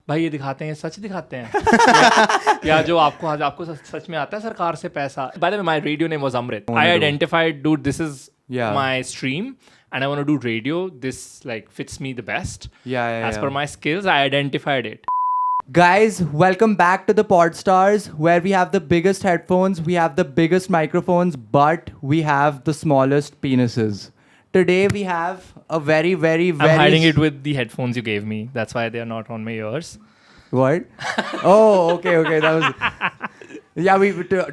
भाई ये दिखाते हैं, सच दिखाते हैं या जो आपको सच में आता है सरकार से पैसा. By the way, my radio name was Amrit. I identified, dude, this is my stream and I want to do radio. This like fits me the best. As per my skills, I identified it. Guys, welcome back to the Podstarz, where we have the biggest headphones, we have the biggest microphones, but we have the smallest penises. Today we have a very I'm hiding it with the headphones you gave me. That's why they are not on my ears. What? Oh, okay. That was... Yeah,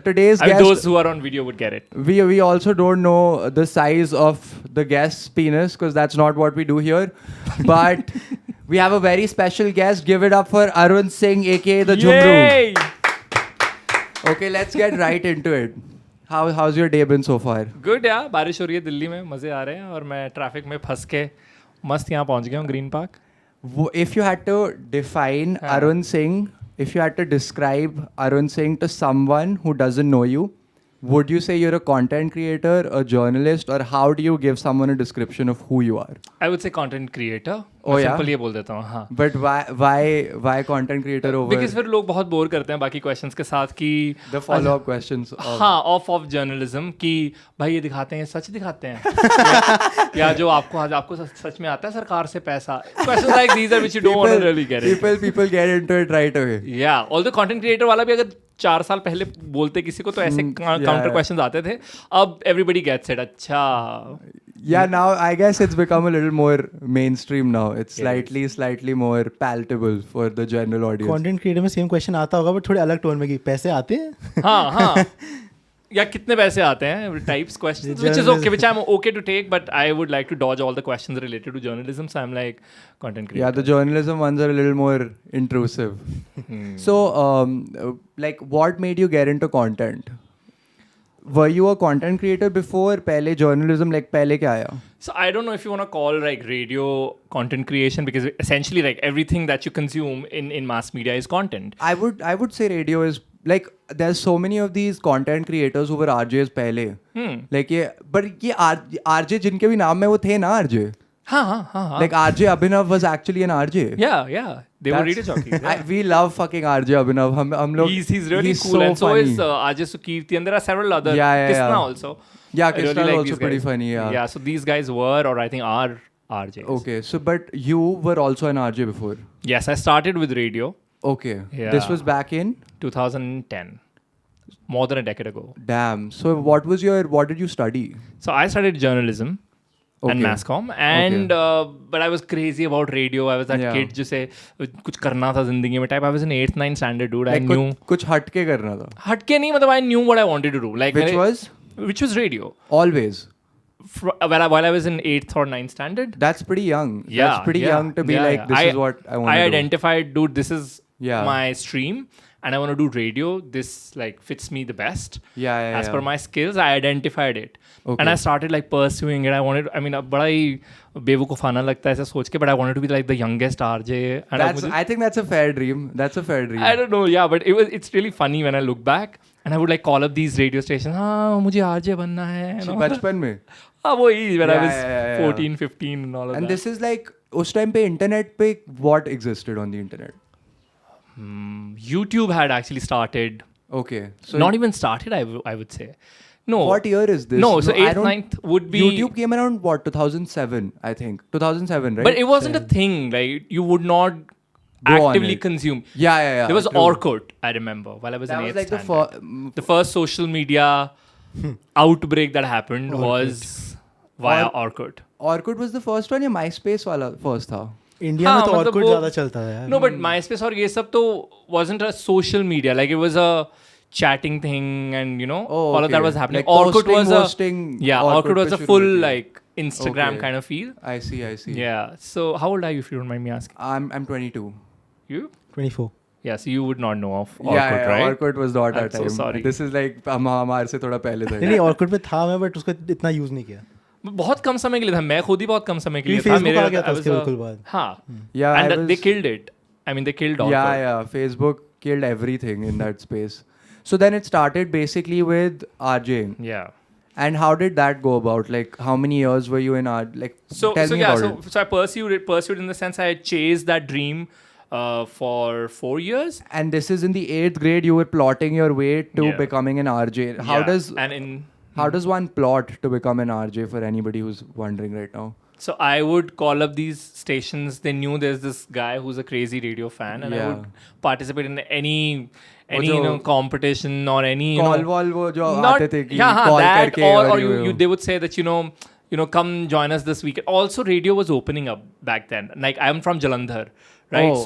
today's guest... Those who are on video would get it. We also don't know the size of the guest's penis, because that's not what we do here. But we have a very special guest. Give it up for Arun Singh, aka the Jhumroo. Okay, let's get right into it. How's your day been so far? Good, yeah. बारिश हो रही है दिल्ली में, मजे आ रहे हैं और मैं ट्रैफिक में फंस के मस्त यहाँ पहुँच गया हूँ green park. If you had to define Arun Singh, if you had to describe Arun Singh to someone who doesn't know you, would you say you're a content creator, a journalist, or how do you give someone a description of who you are? I would say content creator. Oh yeah? Simple ये बोल देता हूँ, हाँ. But why content creator over? Because फिर लोग बहुत bore करते हैं बाकी questions के साथ कि the follow-up questions. हाँ, of journalism कि भाई ये दिखाते हैं, सच दिखाते हैं या जो आपको सच में आता है सरकार से पैसा. Questions like these are which you don't want to really get it. People get into it right away. Yeah, although content creator वाला भी अगर 4 साल पहले बोलते किसी को तो ऐसे counter questions आते थे. अब everybody gets it. अच्छा. Yeah, now I guess it's become a little more mainstream now. It's slightly more palatable for the general audience. Content creator में same question आता होगा but थोड़े अलग tone में कि पैसे आते हैं? हाँ. या कितने पैसे आते हैं? Types questions, which is okay, which I'm okay to take, but I would like to dodge all the questions related to journalism. So I'm like content creator. Yeah, the journalism ones are a little more intrusive. So, like, what made you get into content? Were you a content creator before? पहले journalism, like पहले क्या आया? So I don't know if you want to call like radio content creation, because essentially like everything that you consume in mass media is content. I would say radio is like, there's so many of these content creators who were RJs पहले. Like ये RJ जिनके भी नाम में वो थे ना RJ. हाँ. Like RJ Abhinav was actually an RJ. Yeah. They were Radio Jockey. Yeah. We love fucking RJ Abhinav. हम लोग. He's really cool, so and so funny. is RJ Sukirti, and there are several other. Yeah. Krishna also. Yeah, Krishna really like also pretty funny. Yeah. So these guys were, or I think are RJs. Okay, so but you were also an RJ before. Yes, I started with radio. Okay. Yeah. This was back in 2010. More than a decade ago. Damn. So what did you study? So I studied journalism. And mass comm, and but I was crazy about radio. I was that kid जिसे कुछ करना था जिंदगी में type. I was in 8th 9th standard, dude. Like I knew कुछ हटके करना था. हटके नहीं, मतलब I knew what I wanted to do. Like which was radio. Always. While I was in 8th or 9th standard. That's pretty young. Yeah, that's pretty young to be like, this is what I want to do. I identified, dude, this is my stream. And I want to do radio. This like fits me the best. As per my skills, I identified it. Okay. And I started like pursuing it. I mean, बड़ा ही बेवकूफ़ाना लगता है ऐसा सोच के, but I wanted to be like the youngest RJ. And I think that's a fair dream. I don't know, yeah, but it's really funny when I look back and I would like call up these radio stations. हाँ, मुझे RJ बनना है. बचपन में. हाँ, वही when I was 14, 15 and all of that. And this is like उस time पे internet पे what existed on the internet? YouTube had actually started. Okay. So not even started, I would say. No. What year is this? No, so 8th, 9th would be... YouTube came around, 2007, I think. 2007, right? But it wasn't a thing, right? You would not actively consume. Yeah. There was Orkut, I remember, while I was in 8th standard. The first social media outbreak that happened was via Orkut. Orkut was the first one या MySpace वाला first था? India में तो Orkut ज़्यादा चलता है यार. No, but MySpace और ये सब तो wasn't a social media. Like it was a chatting thing, and you know all of that was happening. Like Orkut Orkut was a full like Instagram kind of feel. I see. Yeah. So how old are you, if you don't mind me asking? I'm 22. You? 24. Yeah, so you would not know of Orkut, right? Orkut was not our time. So sorry. This is like हमारे से थोड़ा पहले था. नहीं, Orkut पे था मैं, but उसको इतना यूज नहीं किया. बहुत कम समय के लिए था. मैं खुद ही बहुत कम समय के लिए था. Facebook आ गया था उसके बिल्कुल बाद. हाँ. Yeah. And they killed it. I mean, they killed Orkut. Yeah. Facebook killed everything in that space. So then it started basically with RJ. Yeah. And how did that go about? Like, how many years were you in art? Like, tell me about it. So I pursued in the sense I chased that dream for 4 years. And this is in the 8th grade. You were plotting your way to becoming an RJ. How does one plot to become an RJ for anybody who's wondering right now? So I would call up these stations. They knew there's this guy who's a crazy radio fan, and I would participate in any competition or any call wo jo aate the ki call karke or they would say that come join us this weekend. Also, radio was opening up back then. Like I'm from Jalandhar, right?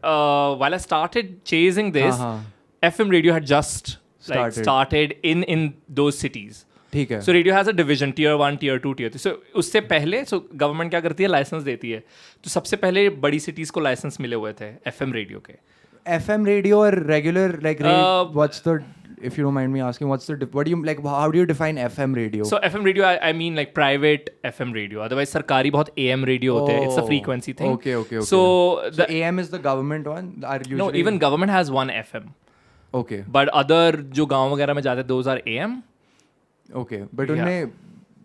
While I started chasing this, FM radio had just started in those cities. So radio has a division, tier 1, tier 2, tier 3. So उससे पहले government क्या करती है, licence देती है. तो सबसे पहले बड़ी cities को लाइसेंस मिले हुए थे FM radio के. FM radio or regular what's the, if you don't mind me asking, what do you like? How do you define FM radio? So FM radio, I mean like private FM radio. Otherwise, सरकारी बहुत AM radio होते हैं. It's a frequency thing. Okay. So the AM is the government one. No, even government has one FM. Okay. But other जो गांव वगैरह में जाते हैं, those are AM. Okay, but उनमें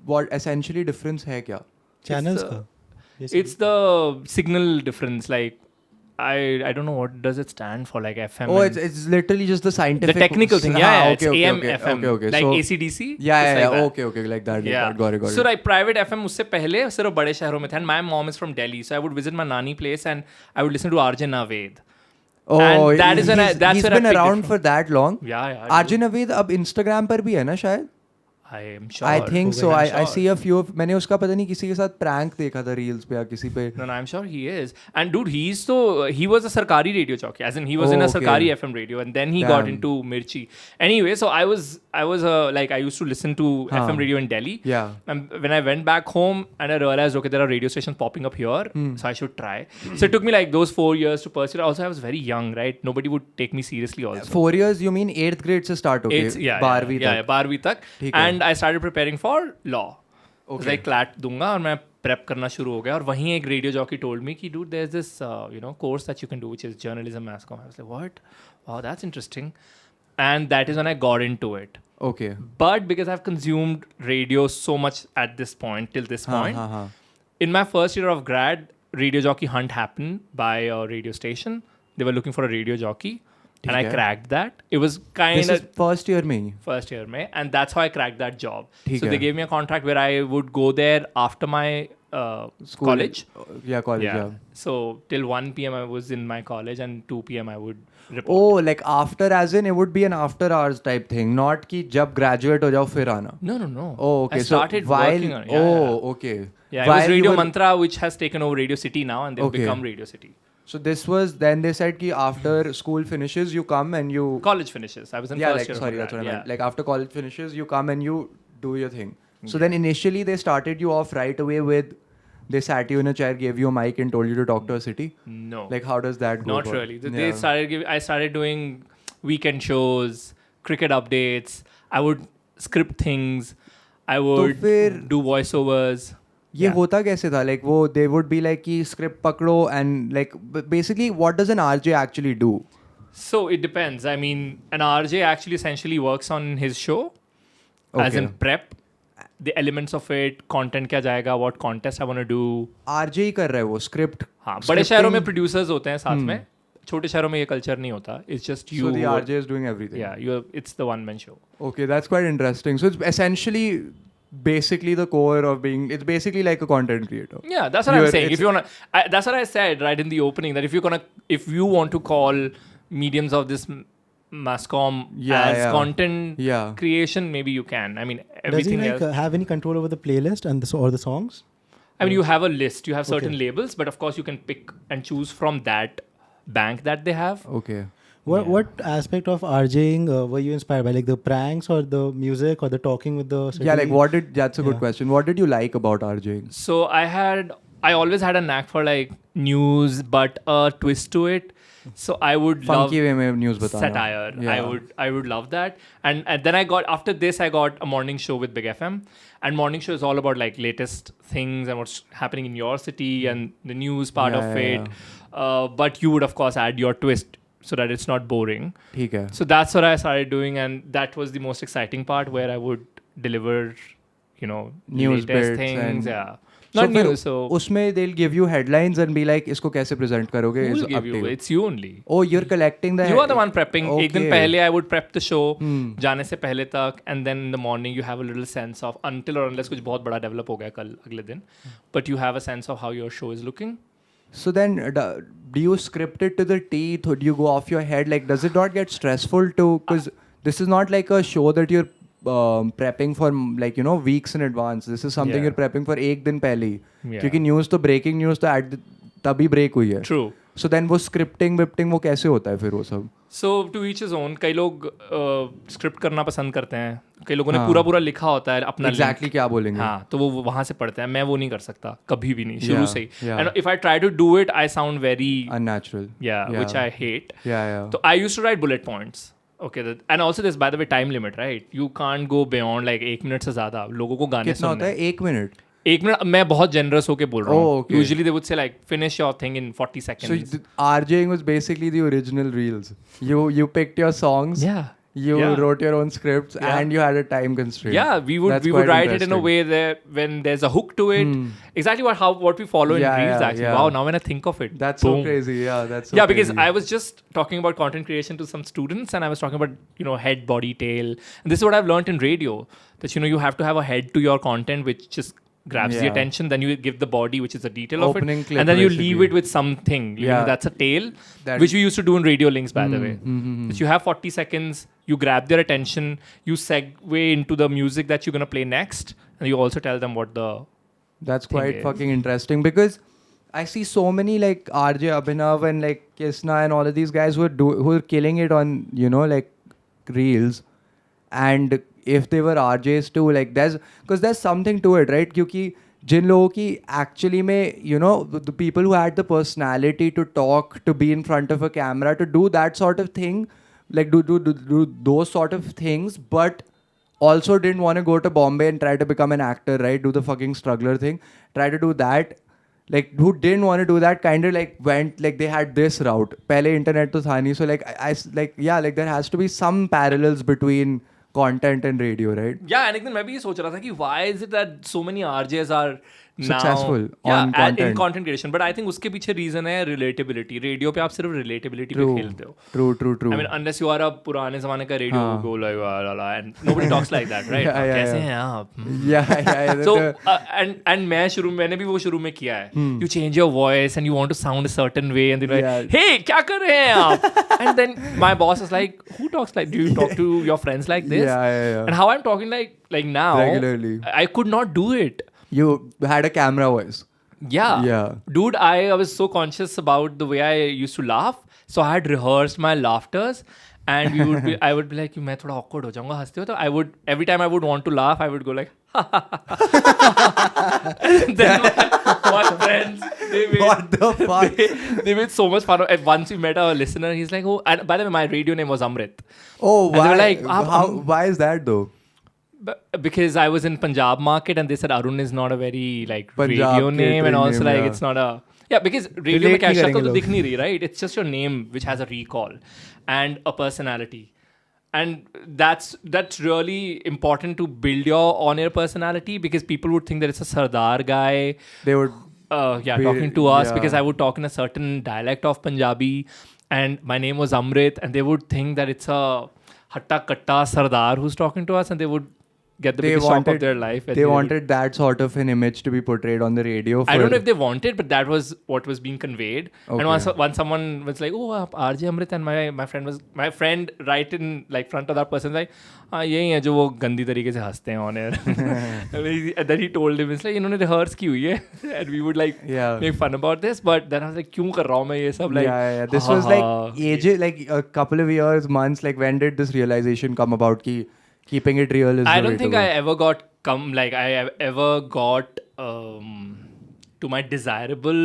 what essentially difference है क्या? Channels का. It's the signal difference. Like I don't know what does it stand for, like FM. Oh, it's literally just the scientific. The technical thing. Yeah, it's AM, okay, FM. Okay. Like so, AC/DC. Yeah. Okay, like that. Yeah. Got it. So like private FM उससे पहले सिर्फ बड़े शहरों में था. And my mom is from Delhi, so I would visit my nani place and I would listen to RJ Naved. Oh, and that is he's been around for that long. Yeah. RJ Naved अब Instagram पर भी है ना शायद? I am sure. I think so. I see a few. मैंने उसका पता नहीं किसी के साथ prank देखा था reels पे या किसी पे. No, I'm sure he is. And dude, he was a sarkari radio jockey, as in he was in a sarkari FM radio, and then he got into Mirchi. Anyway, so I was like I used to listen to FM radio in Delhi. Yeah. And when I went back home and I realized, okay, there are radio stations popping up here, so I should try. So it took me like those 4 years to pursue it. Also, I was very young, right? Nobody would take me seriously. Also. 4 years? You mean 8th grade से start हो गए? Yeah, 12वीं तक. And I started preparing for law. Okay. Like CLAT दूंगा और मैं prep करना शुरू हो गया और वहीं एक radio jockey told me कि dude, there's this course that you can do which is journalism mass comm. I was like, what? Wow, that's interesting. And that is when I got into it. Okay. But because I've consumed radio so much at this point, till this point, in my first year of grad, Radio Jockey Hunt happened by a radio station. They were looking for a radio jockey. And I cracked that. It was kind of... This is first year mein? First year mein. And that's how I cracked that job. So they gave me a contract where I would go there after my college. College, yeah. So till 1 p.m. I was in my college and 2 p.m. I would report. Oh, like after, as in it would be an after hours type thing. Not ki jab graduate ho jao fir aana. No. Oh, okay. I started working on it. Okay. Yeah, it was Radio Mantra, which has taken over Radio City now, and they've become Radio City. So this was, then they said ki after school finishes, you come and you... College finishes. I was in first year. Sorry, that's what I meant. Like after college finishes, you come and you do your thing. So then initially they started you off right away with, they sat you in a chair, gave you a mic and told you to talk to a city? No. Like how does that go? Not really. I started doing weekend shows, cricket updates. I would script things. I would do voiceovers. ये होता कैसे था? Like वो they would be like कि script पकड़ो and like basically what does an RJ actually do? So it depends. I mean, an RJ actually essentially works on his show, as in prep, the elements of it, content क्या जाएगा, what contest I want to do. RJ ही कर रहा है वो script. हाँ, बड़े शहरों में producers होते हैं साथ में. छोटे शहरों में ये culture नहीं होता. It's just you. So the RJ is doing everything. Yeah, it's the one man show. Okay, that's quite interesting. So it's essentially basically the core of being, it's basically like a content creator. Yeah, that's what I'm saying. If you wanna, that's what I said right in the opening, that if you want to call mediums of this mass comm as content creation, maybe you can. I mean, everything else. Does he have any control over the playlist and or the songs? I mean, you have a list, you have certain labels, but of course you can pick and choose from that bank that they have. Okay. What aspect of RJing were you inspired by? Like the pranks or the music or the talking with the city? Yeah, like that's a good question. What did you like about RJing? So I always had a knack for like news, but a twist to it. So I would Funky love way mein news batana. Satire. Yeah. I would love that. And then after this I got a morning show with Big FM. And morning show is all about like latest things and what's happening in your city and the news part of it. But you would of course add your twist, so that it's not boring. So that's what I started doing, and that was the most exciting part, where I would deliver, news latest things. Not new, so उसमें they'll give you headlines and be like इसको कैसे present करोगे? who will give you? It's you only. Oh, you're collecting the. You are the one prepping. Okay. एक दिन पहले I would prep the show जाने से पहले तक, and then in the morning you have a little sense of until or unless कुछ बहुत बड़ा develop हो गया कल अगले दिन, but you have a sense of how your show is looking. So then, do you script it to the teeth, or do you go off your head? Like, does it not get stressful to? Because this is not like a show that you're prepping for, like, you know, weeks in advance. This is something you're prepping for एक दिन पहले ही. क्योंकि news तो breaking news तो तभी break हुई है. True. So then वो scripting वो कैसे होता है फिर वो सब? So to each his own. कई लोग script करना पसंद करते हैं. कई लोगों ने पूरा लिखा होता है अपना exactly क्या बोलेंगे. हाँ, तो वो वहाँ से पढ़ते हैं. मैं वो नहीं कर सकता कभी भी नहीं शुरू से ही. And if I try to do it, I sound very unnatural. Yeah, which I hate. Yeah. So I used to write bullet points. Okay, and also there's by the way time limit, right? You can't go beyond like 1 minute से ज़्यादा. लोगों को गाने कितना होता है 1 minute? 1 minute मैं बहुत generous होके बोल रहा हूँ. Usually they would say like finish your thing in 40 seconds. So RJing was basically the original reels. You picked your songs. Yeah. You wrote your own scripts and you had a time constraint. Yeah, we would write it in a way that when there's a hook to it, exactly what we follow in reels actually. Yeah. Wow, now when I think of it, that's so crazy. Yeah, that's so crazy. Because I was just talking about content creation to some students, and I was talking about, you know, head, body, tail, and this is what I've learned in radio, that, you know, you have to have a head to your content which just grabs the attention, then you give the body, which is the detail opening of it, clip, and then you basically leave it with something. You know, that's a tail, which we used to do in radio links, by the way. That you have 40 seconds, you grab their attention, you segue into the music that you're going to play next, and you also tell them what the That's quite fucking interesting, because I see so many like RJ Abhinav and like Kisna and all of these guys who are killing it on, you know, like reels. And if they were RJs too, like there's something to it, right? क्योंकि जिन लोगों की actually में, you know, the people who had the personality to talk, to be in front of a camera, to do that sort of thing, like do those sort of things, but also didn't want to go to Bombay and try to become an actor, right? Do the fucking struggler thing, try to do that. Like, who didn't want to do that, kind of like went, like they had this route. Pehle internet to tha nahi, so like I like, yeah, like there has to be some parallels between content and radio, right? Yeah, and then मैं भी ये सोच रहा था कि why is it that so many RJs are successful on content. in content creation, but I think उसके पीछे reason है relatability. Radio पे आप सिर्फ relatability पे खेलते हो. True. I mean, unless you are a पुराने ज़माने का radio go like la and nobody talks like that, right? कैसे हैं आप? Yeah. So and मैंने भी वो शुरू में किया है. You change your voice and you want to sound a certain way, and they're like, hey, क्या कर रहे हैं आप? And then my boss is like, who talks like? Do you talk to your friends like this? Yeah. And how I'm talking like now, regularly, I could not do it. You had a camera voice. Yeah. Dude, I was so conscious about the way I used to laugh. So I had rehearsed my laughters, and I would be like, मैं थोड़ा awkward हो जाऊँगा हंसते हो तो every time I would want to laugh, I would go like, and then my friends, what the fuck? They made so much fun of it. Once we met our listener, he's like, oh, and by the way, my radio name was Amrit. Oh, and why? They were like, why is that though? Because I was in Punjab market and they said Arun is not a very like Punjab radio name, and also like yeah. It's not a because radio में क्या शक्ल तो दिख नहीं रही, right? It's just your name which has a recall and a personality, and that's really important to build your on-air personality, because people would think that it's a Sardar guy. They would talking to us because I would talk in a certain dialect of Punjabi, and my name was Amrit, and they would think that it's a hatta katta Sardar who's talking to us, and they would get the biggest shock of their life. They wanted that sort of an image to be portrayed on the radio. I don't know if they wanted, but that was what was being conveyed. Okay. And once someone was like, "Oh, RJ Amrit," and my friend right in like front of that person like, यही है जो वो गंदी तरीके से हंसते हैं on air. And then he told him, it's like इन्होंने rehearse की हुई है, and we would like make fun about this. But then I was like, क्यों कर रहा हूँ मैं ये सब? Like, This was like ages, like a couple of years, months. Like, when did this realization come about? Keeping it real is I don't think I ever got to my desirable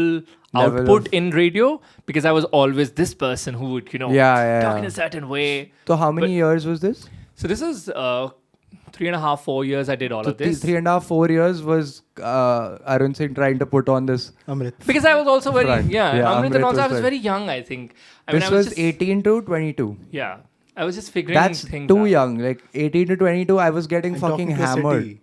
output in radio, because I was always this person who would, talk in a certain way. So how many years was this? So this is 3.5, 4 years I did all of this. 3.5, 4 years was Arun Singh trying to put on this Amrit. Because I was also very Amrit, and also I was very young, I think. This was 18 to 22. Yeah. I was just figuring things out. That's too young. Like 18 to 22, I was getting fucking hammered.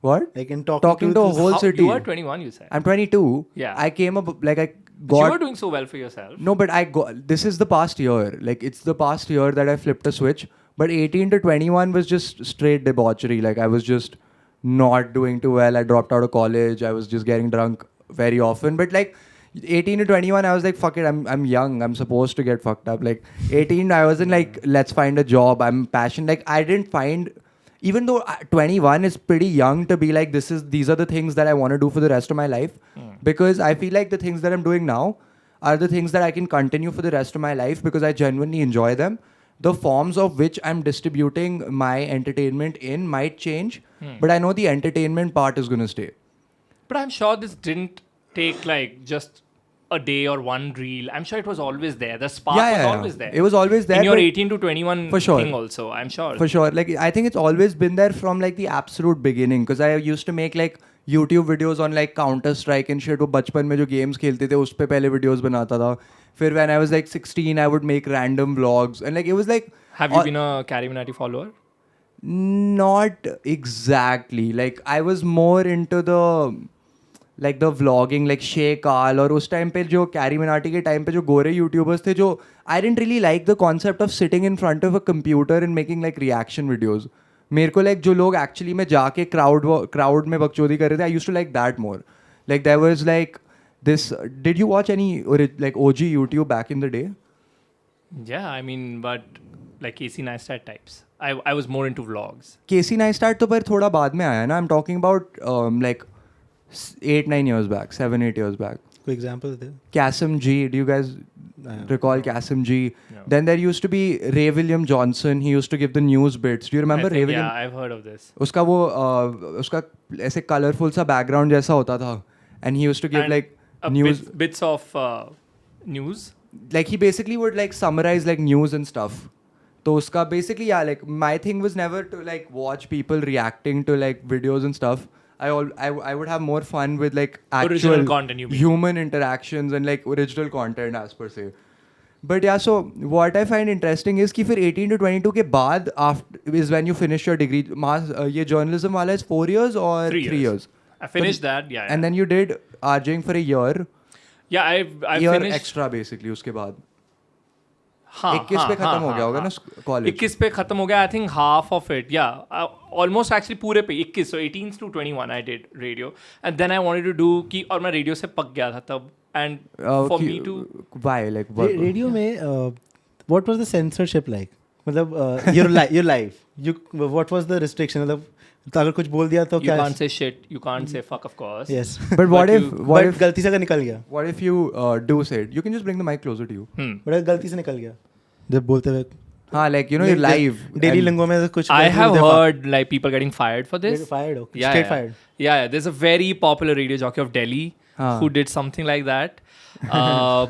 What? Like in talking to a whole city. You are 21, you said. I'm 22. Yeah. I came up like I But got. you were doing so well for yourself. No, but I got. This is the past year. Like it's the past year that I flipped a switch. But 18 to 21 was just straight debauchery. Like I was just not doing too well. I dropped out of college. I was just getting drunk very often. But like 18 to 21, I was like, fuck it. I'm young. I'm supposed to get fucked up. Like 18, I wasn't like, let's find a job. I'm passionate. Like I didn't find. Even though 21 is pretty young to be like, these are the things that I want to do for the rest of my life. Because I feel like the things that I'm doing now are the things that I can continue for the rest of my life because I genuinely enjoy them. The forms of which I'm distributing my entertainment in might change, but I know the entertainment part is going to stay. But I'm sure this didn't take like just a day or one reel. I'm sure it was always there. The spark was always there. It was always there. In your 18 to 21 for sure. thing also, I'm sure. For sure. Like I think it's always been there from like the absolute beginning. Because I used to make like YouTube videos on like Counter-Strike and shit. वो बचपन में जो games खेलते थे उस पे पहले videos बनाता था. फिर when I was like 16, I would make random vlogs. And like it was like... Have you been a Carrie Minati follower? Not exactly. Like I was more into the... like the vlogging, like Shay Carl, और उस time पे जो Carrie Minati के time पे जो गोरे YouTubers थे जो I didn't really like the concept of sitting in front of a computer and making like reaction videos. मेरे को like जो लोग actually में जाके crowd में बकचोदी कर रहे थे, I used to like that more. Like there was like this. Did you watch any like OG YouTube back in the day? Yeah, I mean, but like Casey Neistat types. I was more into vlogs. Casey Neistat तो पर थोड़ा बाद में आया ना. I'm talking about like 8-9 years back, 7-8 years back. For example, there. Kasim G. Do you guys recall Kasim G? No. Then there used to be Ray William Johnson. He used to give the news bits. Do you remember Ray William? Yeah, I've heard of this. उसका वो उसका ऐसे colorful सा background जैसा होता था. And he used to give like news bits of news. Like he basically would like summarize like news and stuff. So uska basically like my thing was never to like watch people reacting to like videos and stuff. I would have more fun with like actual original content, you mean. Human interactions and like original content as per se. But yeah, so what I find interesting is कि फिर 18 to 22 के बाद after is when you finish your degree. ये journalism वाला is 4 years or 3 years? I finished that, yeah. And then you did RJing for a year. Yeah, I year finished extra basically उसके बाद. हाँ, 21 पे खत्म हो गया होगा ना कॉलेज. 21 पे खत्म हो गया. I think half of it, yeah, almost actually पूरे पे 21. So 18 to 21 I did radio, and then I wanted to do कि और मैं radio से पक गया था तब, and for me to why like what? Radio में what was the censorship like? मतलब your life. What was the restriction? मतलब तो अगर कुछ बोल दिया तो क्या? You can't say shit. You can't say fuck, of course. Yes. But what if गलती से अगर निकल गया? What if you do say it? You can just bring the mic closer to you. But अगर गलती से निकल गया जब बोलते हुए हाँ, like you know you're live. Daily lingo में कुछ. I have heard like people getting fired for this. Fired, okay. Yeah, Straight fired. Yeah, there's a very popular radio jockey of Delhi who did something like that.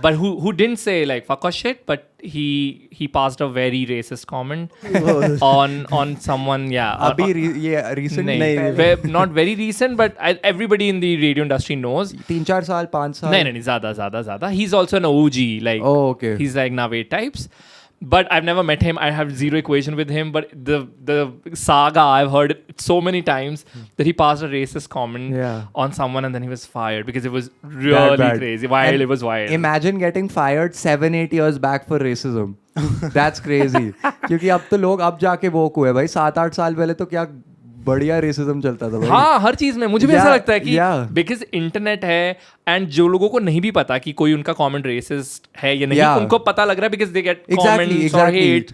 But who didn't say like fuck or shit, but he passed a very racist comment on someone. Yeah, recently. Not very recent, but everybody in the radio industry knows. 3-4 साल 5 साल. नहीं ज़्यादा. He's also an OG. Like okay. He's like Nave types. But I've never met him. I have zero equation with him. But the saga, I've heard it so many times that he passed a racist comment on someone and then he was fired because it was really crazy. It was wild. Imagine getting fired 7-8 years back for racism. That's crazy. क्योंकि अब तो लोग अब जाके woke हुए भाई. 7-8 साल पहले तो क्या बढ़िया रेसिज्म चलता था भाई. हाँ, हर चीज में मुझे भी ऐसा लगता है कि बिकॉज इंटरनेट है एंड जो लोगों को नहीं भी पता कि कोई उनका कमेंट रेसिस्ट है या नहीं, उनको पता लग रहा है बिकॉज दे गेट कमेंट्स और hate.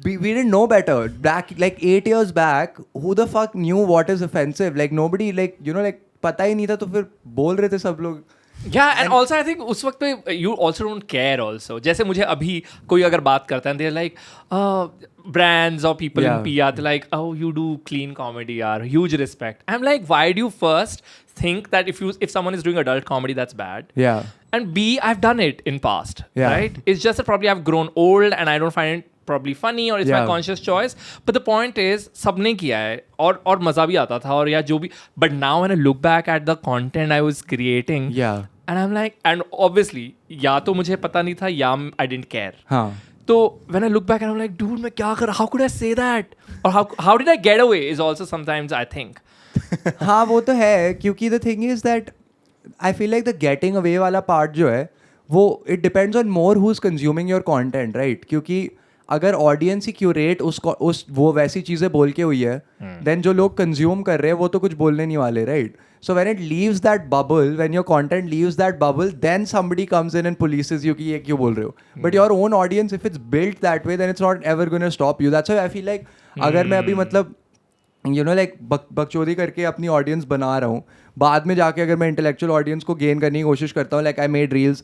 We didn't know better. Back like 8 years back, who the fuck knew what is offensive? Like nobody like you know like पता ही नहीं था तो फिर बोल रहे थे सब लोग. Yeah, and also I think उस वक्त पे you also don't care also. जैसे मुझे अभी कोई अगर बात करता है, they're like brands or people in PR, they're like, oh, you do clean comedy, yaar, huge respect. I'm like, why do you first think that if someone is doing adult comedy, that's bad? Yeah. And B, I've done it in past, right? It's just that probably I've grown old and I don't find it probably funny or it's my conscious choice. But the point is, सबने किया है और मजा भी आता था और या जो भी. But now when I look back at the content I was creating, and I'm like, and obviously, या तो मुझे पता नहीं था या I didn't care. हाँ. So when I look back and I'm like, dude, मैं क्या कर? How could I say that? Or how did I get away? Is also sometimes I think. हाँ वो तो है, क्योंकि the thing is that I feel like the getting away वाला part जो है वो it depends on more who's consuming your content, right? क्योंकि अगर ऑडियंस ही क्यूरेट उस वो वैसी चीज़ें बोल के हुई है, देन जो लोग कंज्यूम कर रहे हैं वो तो कुछ बोलने नहीं वाले, right? So when it leaves that bubble, when your content leaves that bubble, then somebody comes in and polices you कि ये क्यों बोल रहे हो. But your own audience, if it's built that way, then it's not ever going to stop you. That's why I feel like अगर मैं अभी मतलब you know like बकचोदी करके अपनी ऑडियंस बना रहा हूँ, बाद में जाके अगर मैं इंटेलेक्चुअल ऑडियंस को गेन करने की कोशिश करता हूँ, like I made reels,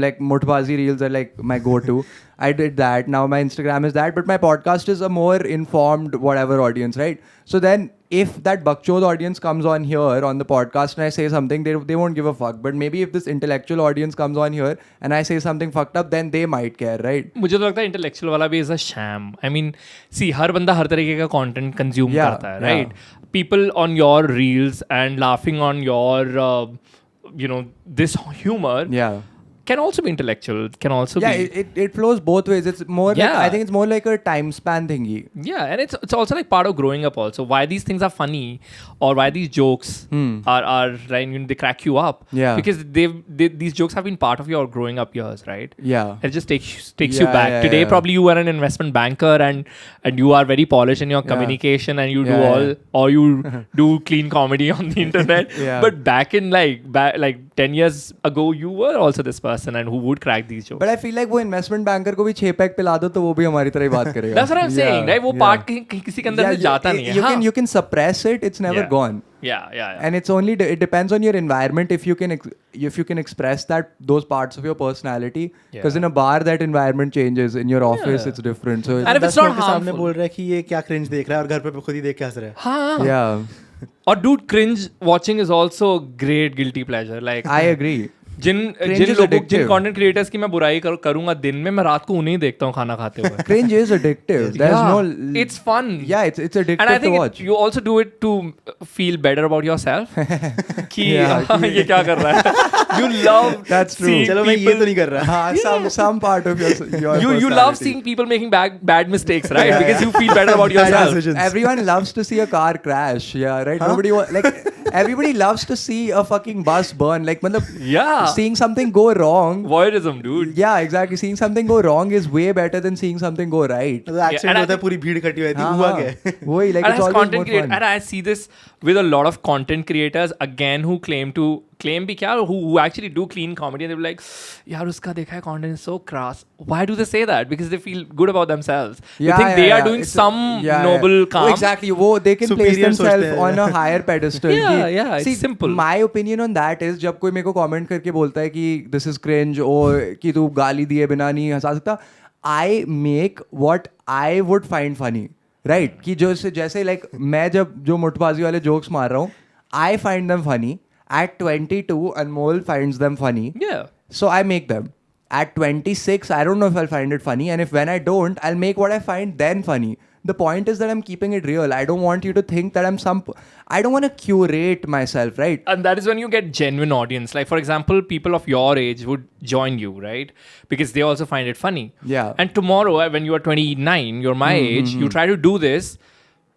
like Mutbazi reels are like my go-to. I did that. Now my Instagram is that, but my podcast is a more informed whatever audience, right? So then if that bakchod audience comes on here on the podcast and I say something, they won't give a fuck. But maybe if this intellectual audience comes on here and I say something fucked up, then they might care, right? मुझे तो लगता है intellectual वाला भी is a sham. I mean, see, हर बंदा हर तरीके का content consume करता है, right? People on your reels and laughing on your, this humor. Yeah. Can also be intellectual, can also be... Yeah, it flows both ways. It's more like, I think it's more like a time span thingy. Yeah, and it's also like part of growing up also. Why these things are funny or why these jokes are right, they crack you up. Yeah. Because these jokes have been part of your growing up years, right? Yeah. It just takes you back. Today, probably you are an investment banker and you are very polished in your communication and you you do clean comedy on the internet. But back in like 10 years ago, you were also this person and who would crack these jokes. But I feel like वो investment banker को भी 6 pack पिला दो तो वो भी हमारी तरह ही बात करेगा. That's what I'm saying, right? वो part किसी के अंदर में जाता नहीं है. You can suppress it. It's never gone. Yeah. And it's only it depends on your environment if you can express those parts of your personality. Because in a bar that environment changes. In your office it's different. So and if it's not harmful. सामने बोल रहा है कि ये क्या cringe देख रहा है और घर पे खुद ही देख के हंस रहा है. हाँ. Yeah. और dude, cringe watching is also great guilty pleasure. Like I agree. जिन कंटेंट क्रिएटर्स की मैं बुराई करूंगा दिन में, मैं रात को उन्हें ही देखता हूँ खाना खाते हुए. Cringe is addictive. There's no. It's fun. Yeah, it's addictive and I think to watch. You also do it to feel better about yourself. कि ये क्या कर रहा है? You love. That's true. चलो मैं ये तो नहीं कर रहा. हाँ, some part of your you love seeing people making bad mistakes, right? Because you feel better about yourself. Everyone loves to see a car crash. Yeah, right. Everybody loves to see a fucking bus burn. Like seeing something go wrong. Voyeurism, dude. Yeah, exactly. Seeing something go wrong is way better than seeing something go right. Accident होता है, पूरी भीड़ इकट्ठी हुई थी, हुआ क्या? वही, like it's always more fun. And I see this with a lot of content creators again who claim भी क्या, who actually do clean comedy and they're like, यार उसका देखा है content is so crass. Why do they say that? Because they feel good about themselves. They think they are doing some noble calm. Exactly. They can place themselves on a higher pedestal. Yeah. See, it's simple. My opinion on that is जब कोई मेरे को comment करके बोलता है कि this is cringe और कि तू गाली दिए बिना नहीं हंसा सकता, I make what I would find funny. Right? कि जैसे like मैं जब जो मुठबाजी वाले jokes मार रहा हूँ, I find them funny. At 22, Anmol finds them funny. Yeah. So I make them. At 26, I don't know if I'll find it funny. And when I don't, I'll make what I find then funny. The point is that I'm keeping it real. I don't want you to think that I don't want to curate myself, right? And that is when you get genuine audience. Like, for example, people of your age would join you, right? Because they also find it funny. Yeah. And tomorrow, when you are 29, you're my age, you try to do this,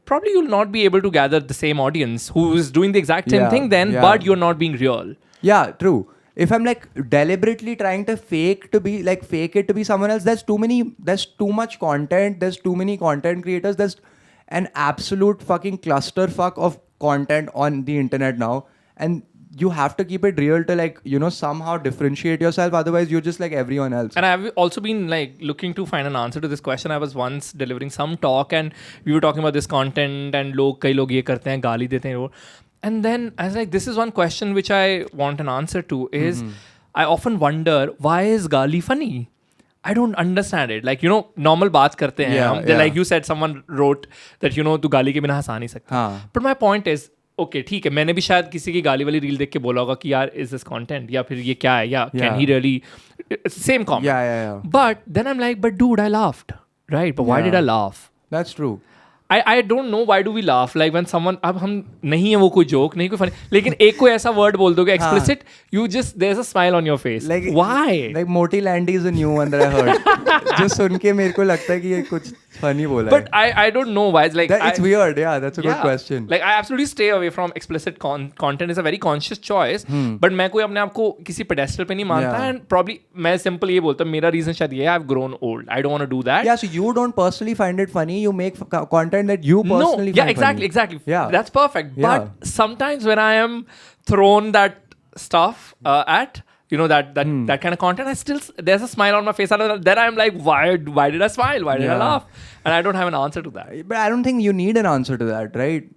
probably you'll not be able to gather the same audience who is doing the exact same thing then, but you're not being real. Yeah, true. If I'm like deliberately trying to fake it to be someone else, there's too much content, there's too many content creators, there's an absolute fucking clusterfuck of content on the internet now. And you have to keep it real to somehow differentiate yourself. Otherwise, you're just like everyone else. And I've also been looking to find an answer to this question. I was once delivering some talk and we were talking about this content and कई लोग ये करते हैं, गाली देते हैं. And then I was like, this is one question which I want an answer to is I often wonder, why is gali funny? I don't understand it. Normal baat karte hain. Like you said, someone wrote that, tu gali ke bina हंसा नहीं सकता. But my point is, okay, ठीक है, मैंने भी शायद किसी की गाली वाली रील देख के बोला होगा कि यार is this content या फिर ये क्या है या can he really same comment. Yeah. But then I'm like, but dude, I laughed, right? But why did I laugh? That's true. I don't know why do we laugh like when someone अब हम नहीं है वो कोई joke नहीं कोई funny लेकिन एक कोई ऐसा word बोल दोगे explicit you just there's a smile on your face like why like Moti Landy is a new one that I heard जो सुन के मेरे को लगता है कि ये कुछ funny बोला but I don't know why it's like it's weird that's a good question like I absolutely stay away from explicit content is a very conscious choice but मैं कोई अपने आप को किसी pedestal पे नहीं मानता and probably मैं simple ये बोलता मेरा reason शायद ये I've grown old I don't want to do that so you don't personally find it funny you make content that you personally find exactly funny. That's perfect but sometimes when I am thrown that stuff at that kind of content I still there's a smile on my face and then I'm like why did I smile why did I laugh and I don't have an answer to that but I don't think you need an answer to that right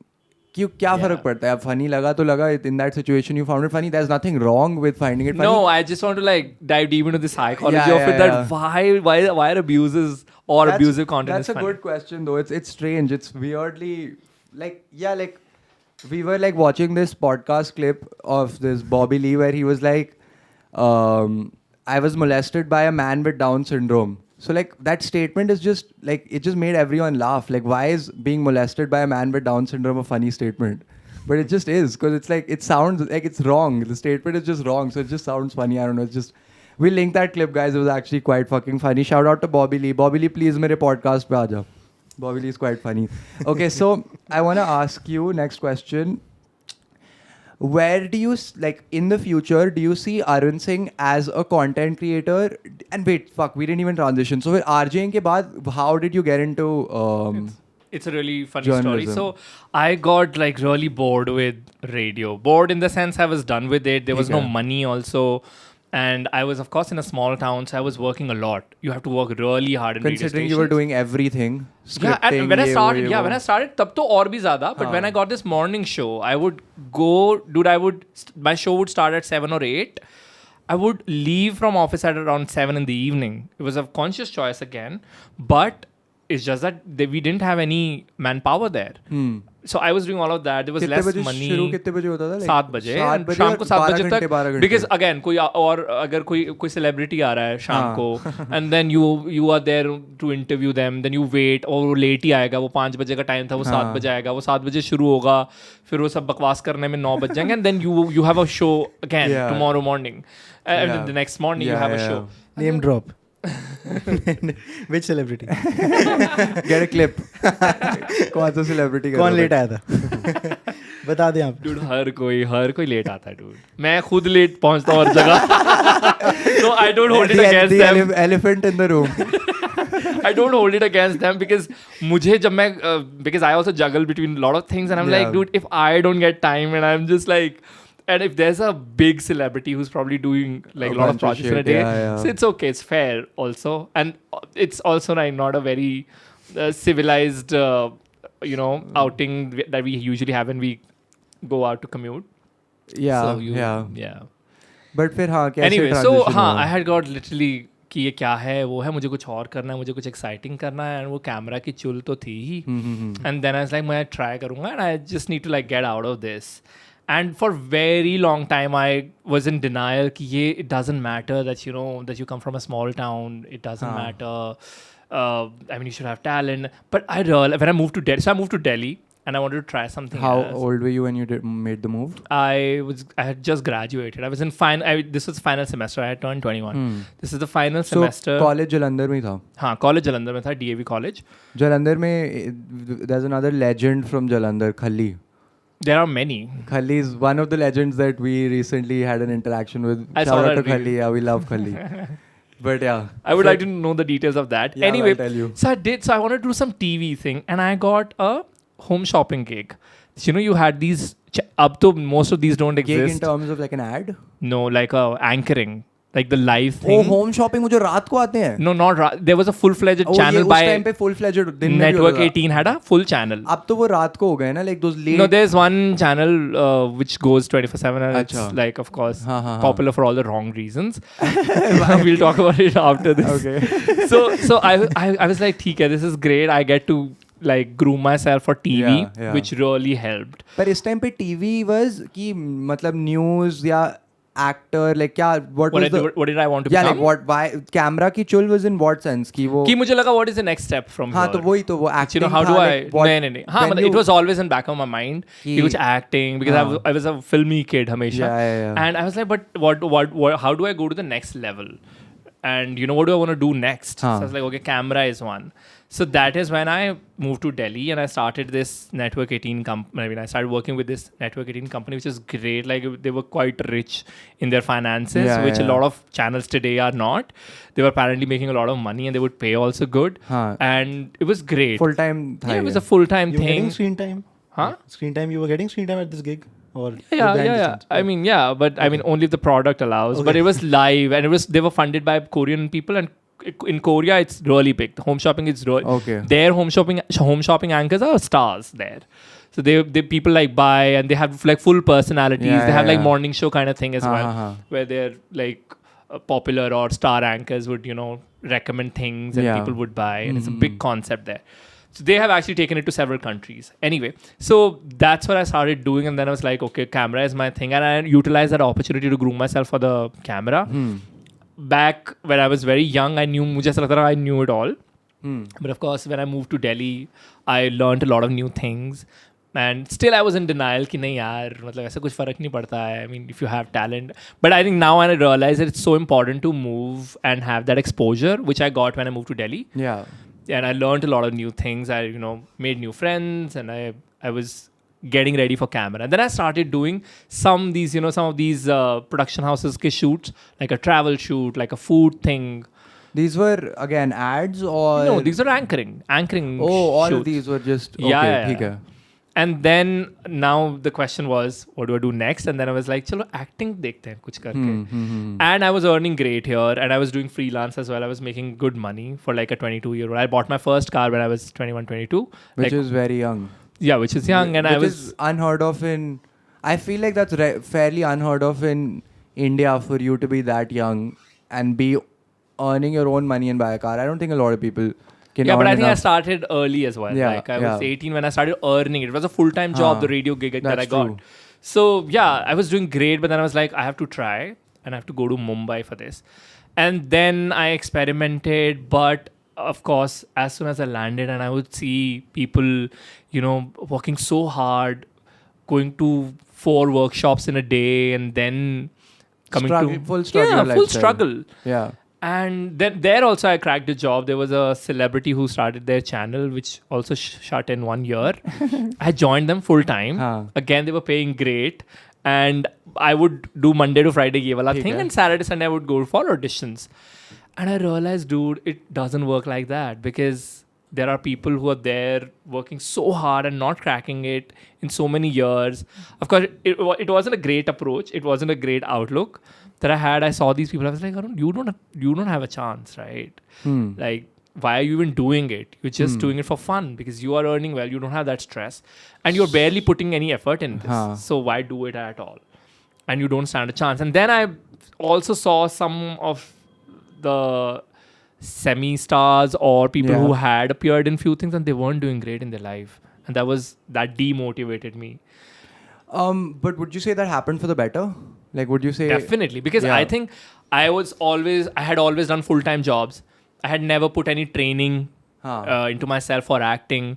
क्यों क्या फर्क पड़ता है अब funny लगा तो लगा in that situation you found it funny there's nothing wrong with finding it funny no I just want to like dive deep into the psychology of it that why are abuses or abusive content that's a funny? good question though it's strange it's weirdly like we were like watching this podcast clip of this Bobby Lee where he was like I was molested by a man with Down syndrome so like that statement is just like it just made everyone laugh like why is being molested by a man with Down syndrome a funny statement but it just is because it's like it sounds like it's wrong the statement is just wrong so it just sounds funny I don't know it's just we'll link that clip guys it was actually quite fucking funny shout out to Bobby Lee please mere podcast pe aaja Bobby Lee is quite funny okay so I want to ask you next question where do you like in the future do you see Arun Singh as a content creator and wait fuck we didn't even transition so with RJing ke baad how did you get into it's a really funny journalism. story so I got like really bored with radio bored in the sense I was done with it there was no money also and I was of course in a small town so I was working a lot you have to work really hard in considering you were doing everything and when I started tab to aur bhi zyada but when I got this morning show I would go my show would start at 7 or 8 I would leave from office at around 7 in the evening it was a conscious choice again but it's just that we didn't have any manpower there so I was doing all of that there was less money शुरू कितने बजे होता था 7 बजे शाम को 7 बजे तक because again कोई और अगर कोई celebrity आ रहा है शाम को and then you are there to interview them then you wait और वो late ही आएगा वो 5 बजे का टाइम था वो 7 बजे आएगा वो 7 बजे शुरू होगा फिर वो सब बकवास करने में 9 बज जाएंगे and then you have a show again tomorrow morning the next morning you have a show name drop which celebrity get a clip कौन सा celebrity कौन लेट आया था बता दे आप dude हर कोई लेट आता है dude मैं खुद लेट पहुंचता हूँ हर जगह so I don't hold it against them elephant in the room I don't hold it against them because मुझे जब मैं because I also juggle between a lot of things and I'm like dude if I don't get time and I'm just like and if there's a big celebrity who's probably doing like a lot of projects in a day so it's okay it's fair also and it's also like not a very civilized outing that we usually have when we go out to commute but फिर हाँ कैसे anyway so हाँ I had got literally कि ये क्या है वो है मुझे कुछ और करना है मुझे कुछ एक्साइटिंग करना है and वो कैमरा की चुल तो थी ही and then I was like मैं ट्राई करूँगा and I just need to like get out of this and for very long time I was in denial कि ये it doesn't matter that that you come from a small town it doesn't matter I mean you should have talent but I realized when I moved to Delhi so I moved to Delhi and I wanted to try something how old were you when you made the move I had just graduated I was in this was final semester I had turned 21 this is the final semester college Jalandhar में था हाँ college Jalandhar में था DAV college Jalandhar में there's another legend from Jalandhar Khalli there are many. Khalli is one of the legends that we recently had an interaction with. Shout out to Khalli. Yeah, we love Khalli. But yeah. I would like to know the details of that. Yeah, anyway, I'll tell you. So I wanted to do some TV thing and I got a home shopping gig. So, you had these, up to most of these don't exist. Gig in terms of like an ad? No, like anchoring. Like the live thing. Oh, home shopping जो रात को आते हैं? No, not रात. There was a full-fledged channel by... उस time पे full-fledged दिन में Network 18 had a full channel. अब तो वो रात को हो गए ना, like those late... No, there's one channel which goes 24/7 and it's like, of course, popular for all the wrong reasons. We'll talk about it after this. Okay. So I was like, ठीक है, this is great. I get to like groom myself for TV, which really helped. पर इस time पे TV was कि मतलब news या actor? Like, what did I want to become? Like why camera ki chul was in what sense? Ki mujhe laga, what is the next step from here? तो वो acting how do I? No. It was always in back of my mind. Which acting, because I was a filmy kid hamesha. Yeah. And I was like, but what? How do I go to the next level? And what do I want to do next? So I was like, okay, camera is one. So that is when I moved to Delhi and I started this Network 18 company. I mean, I started working with this Network 18 company, which is great. Like, they were quite rich in their finances, which a lot of channels today are not. They were apparently making a lot of money and they would pay also good. And it was great. Full-time. Yeah, it was a full-time thing. You were getting screen time? Screen time, you were getting screen time at this gig? Or yeah. I mean, but I mean, only if the product allows. Okay. But it was live and they were funded by Korean people, and in Korea it's really big. The home shopping is really their home shopping anchors are stars there. So they people like buy, and they have like full personalities. They have like morning show kind of thing as well, where they're like popular or star anchors would recommend things and people would buy, and it's a big concept there. So they have actually taken it to several countries. Anyway, so that's what I started doing. And then I was like, okay, camera is my thing. And I utilized that opportunity to groom myself for the camera. Back when I was very young, I knew it all. But of course, when I moved to Delhi, I learned a lot of new things. And still I was in denial कि नहीं यार, मतलब ऐसा कुछ फर्क नहीं पड़ता है. I mean, if you have talent. But I think now I realize that it's so important to move and have that exposure, which I got when I moved to Delhi. Yeah. And I learned a lot of new things. I, made new friends, and I was getting ready for camera. And then I started doing some of these production houses ke shoots, like a travel shoot, like a food thing. These were again ads or no? These were anchoring. Oh, all shoots. of these were just yeah. And then now the question was, what do I do next? And then I was like, chalo acting dekhte hain kuch karke. And I was earning great here, and I was doing freelance as well. I was making good money for like a 22-year-old. I bought my first car when I was 21, 22. Which is very young. Yeah, which is young. And which is unheard of in... I feel like that's fairly unheard of in India for you to be that young and be earning your own money and buy a car. I don't think a lot of people... Yeah, but I think I started early as well. Like I was 18 when I started earning. It was a full-time job, the radio gig that I got. True. So yeah, I was doing great, but then I was like, I have to try and I have to go to Mumbai for this. And then I experimented, but of course, as soon as I landed and I would see people, working so hard, going to 4 workshops in a day and then coming to... Full struggle. Yeah, full struggle. Yeah. And then there also I cracked a job. There was a celebrity who started their channel, which also shut in 1 year. I joined them full time. Again, they were paying great. And I would do Monday to Friday ye wala thing. And Saturday, Sunday, I would go for auditions. And I realized, dude, it doesn't work like that. Because there are people who are there working so hard and not cracking it in so many years. Of course, it wasn't a great approach. It wasn't a great outlook that I had. I saw these people. I was like, Arun, you don't have a chance, right? Like, why are you even doing it? You're just doing it for fun because you are earning well. You don't have that stress, and you're barely putting any effort in this. So why do it at all? And you don't stand a chance. And then I also saw some of the semi-stars or people who had appeared in few things and they weren't doing great in their life, and that demotivated me. But would you say that happened for the better? Like, would you say... Definitely. Because I think I had always done full-time jobs. I had never put any training into myself for acting.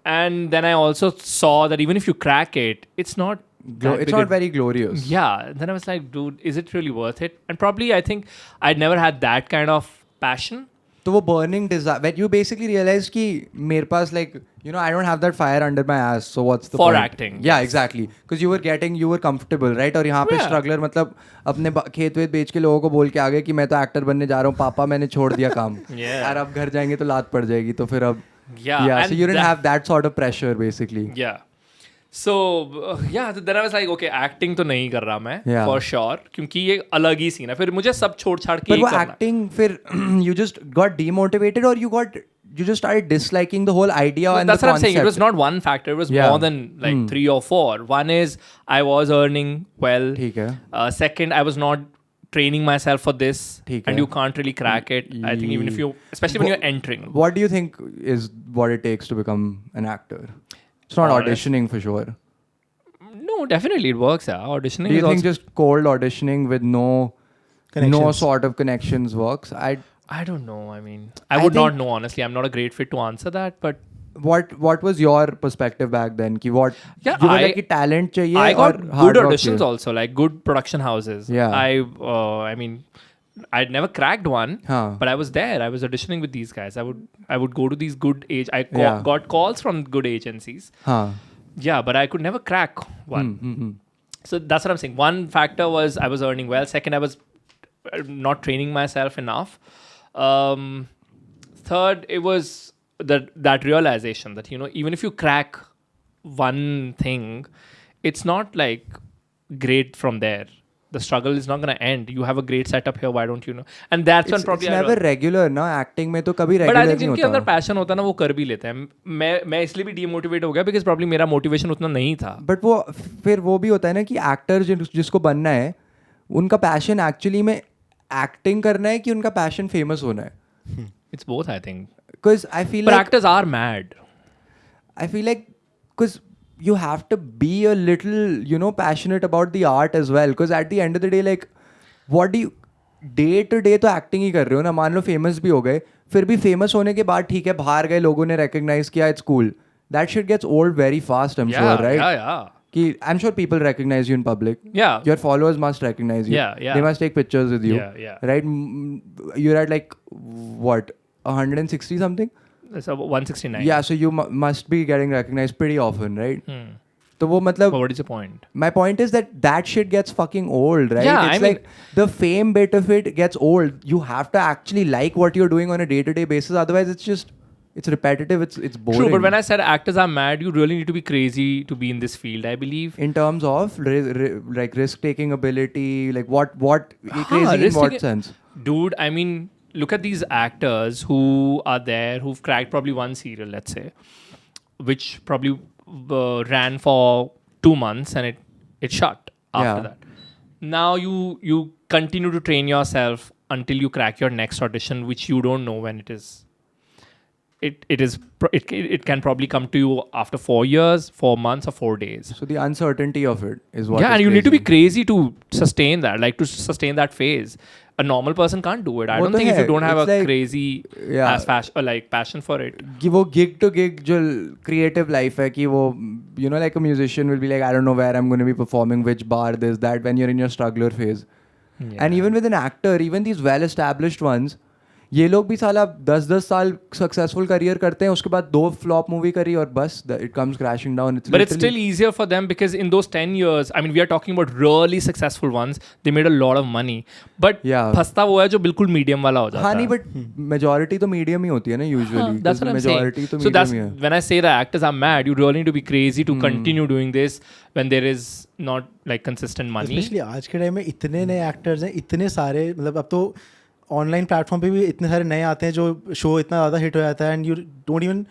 And then I also saw that even if you crack it, it's not... it's not very glorious. Yeah. Then I was like, dude, is it really worth it? And probably I think I'd never had that kind of passion. So वो burning desire, when you basically realized कि मेरे पास like, I don't have that fire under my ass, so what's the point? For acting. Yeah, exactly. Because you were comfortable, right? और यहाँ पे struggler मतलब अपने खेत वेत बेच के लोगों को बोल के आ गए कि मैं तो actor बनने जा रहा हूँ, पापा मैंने छोड़ दिया काम. यार अब घर जाएंगे तो लात पड़ जाएगी, तो फिर अब... Yeah, so you didn't have that sort of pressure basically. Yeah. So, then I was like, okay, acting तो नहीं कर रहा मैं, for sure, क्योंकि ये अलग ही सीन है. फिर मुझे सब छोड़ छाड़ के ही करना. But वो acting, फिर you just got demotivated or you just started disliking the whole idea and the concept. That's what I'm saying. It was not one factor. It was more than like 3 or 4. One is I was earning well. Second, I was not training myself for this, and you can't really crack it. I think even if especially when you're entering. What do you think is what it takes to become an actor? It's not auditioning for sure. No, No, definitely it works. Yeah, auditioning. Do you is think just cold auditioning with no sort of connections works? I don't know. I mean, I would not know, honestly. I'm not a great fit to answer that, but what was your perspective back then? You were like talent chahiye I got or good auditions also, like good production houses. Yeah. I mean, I'd never cracked one, but I was there. I was auditioning with these guys. I would go to these good got calls from good agencies. Yeah, but I could never crack one. So that's what I'm saying. One factor was I was earning well. Second, I was not training myself enough. Third, it was that realization that, you know, even if you crack one thing, it's not like great from there. The struggle is not going to end. You have a great setup here. Why don't you know? And that's when probably it's never regular ना acting में तो कभी regular नहीं होता. But I think जिनके अंदर passion होता है ना वो कर भी लेते हैं. मैं इसलिए भी demotivate हो गया because probably मेरा motivation उतना नहीं था. But वो फिर वो भी होता है ना कि actor जिसको बनना है उनका passion actually में acting करना है कि उनका passion famous होना है. It's both, I think. Because I feel but like actors are mad. I feel like because you have to be a little, you know, passionate about the art as well. Because at the end of the day, like, what do you day to day तो acting ही कर रहे हो ना. मान लो famous भी हो गए, फिर भी famous होने के बाद ठीक है बाहर गए लोगों ने recognize किया, it's cool. That shit gets old very fast, I'm sure, right? Yeah. I'm sure people recognize you in public. Yeah. Your followers must recognize you. Yeah. They must take pictures with you. Yeah. Right? You're at like, what, 160 something? So 169. Yeah, so you must be getting recognized pretty often, right? So wo matlab, but what is your point? My point is that shit gets fucking old, right? Yeah, it's like the fame bit of it gets old. You have to actually like what you're doing on a day-to-day basis. Otherwise, it's repetitive. It's boring. True, but when I said actors are mad, you really need to be crazy to be in this field, I believe. In terms of like risk-taking ability, like what crazy in what sense? Dude, I mean, look at these actors who are there, who've cracked probably one serial, let's say, which probably ran for 2 months and it shut after that. Now you continue to train yourself until you crack your next audition, which you don't know when it is. It can probably come to you after 4 years, 4 months, or 4 days. So the uncertainty of it is what. Yeah, and you need to be crazy to sustain that, like to sustain that phase. A normal person can't do it. I don't think if you don't have a crazy passion for it. कि वो gig to gig जो creative life है कि वो, you know, like a musician will be like, I don't know where I'm going to be performing, which bar, this, that, when you're in your struggler phase. Yeah. And even with an actor, even these well-established ones, ये लोग भी साला 10-10 साल successful career करते हैं, उसके बाद 2 flop movie करी और बस it comes crashing down. But it's still easier for them because in those 10 years, I mean, we are talking about really successful ones. They made a lot of money. But फंसता वो है जो बिल्कुल medium वाला हो जाता है. हाँ नहीं, but majority तो मीडियम ही होती है ना usually. That's what I'm saying. So that's when I say that actors are mad, you really need to be crazy to continue doing this when there is not like consistent money. Especially आज के time में इतने नए actors हैं, इतने सारे, मतलब अब तो ऑनलाइन प्लेटफॉर्म पे भी इतने सारे नए आते हैं जो शो इतना ज़्यादा हिट हो जाता है and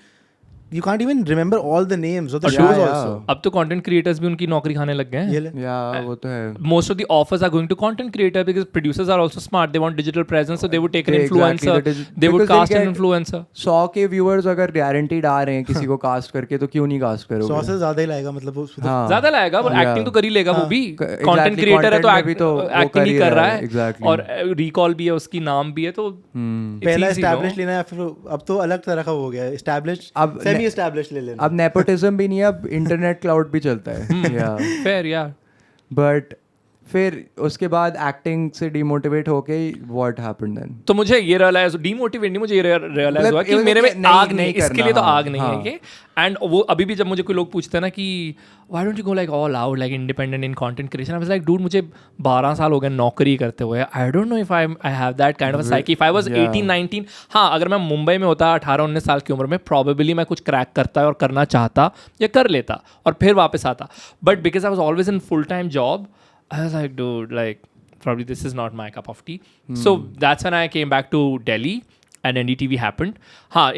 you can't even remember all the names of the shows also. अब तो content creators भी उनकी नौकरी खाने लग गए हैं. Yeah, वो तो है. Most of the offers are going to content creator because producers are also smart. They want digital presence, so they would take an influencer. They would cast an influencer. 100 के viewers अगर guaranteed आ रहे हैं किसी को cast करके, तो क्यों नहीं cast करोगे? 100 से ज़्यादा ही लाएगा, मतलब वो ज़्यादा लाएगा, पर acting तो कर ही लेगा वो भी. Content creator है तो acting ही कर रहा है और recall भी है, उसकी नाम भी है, तो पहला established लेना है, फिर अब तो अलग तरह का हो गया. Established, semi established ले लेना. अब nepotism भी नहीं है, अब internet cloud भी चलता है. Fair, But फिर उसके बाद एक्टिंग से डिमोटिवेट होके what happened then? तो मुझे ये रियलाइज, डिमोटिवेट नहीं, मुझे ये रियलाइज हुआ कि मेरे में आग नहीं, इसके लिए तो आग नहीं है ये. एंड वो अभी भी जब मुझे कोई लोग पूछते हैं ना कि why don't you go like all out, like independent in content creation, I was like, dude, मुझे 12 साल हो गए नौकरी करते हुए. I don't know if I have that kind of a psyche. If I was 18-19, हाँ, अगर मैं मुंबई में होता 18-19 साल की उम्र में, probably मैं कुछ क्रैक करता और करना चाहता या कर लेता और फिर वापस आता. But because I was always in full-time job, I was like, dude, like, probably this is not my cup of tea. So that's when I came back to Delhi and NDTV happened.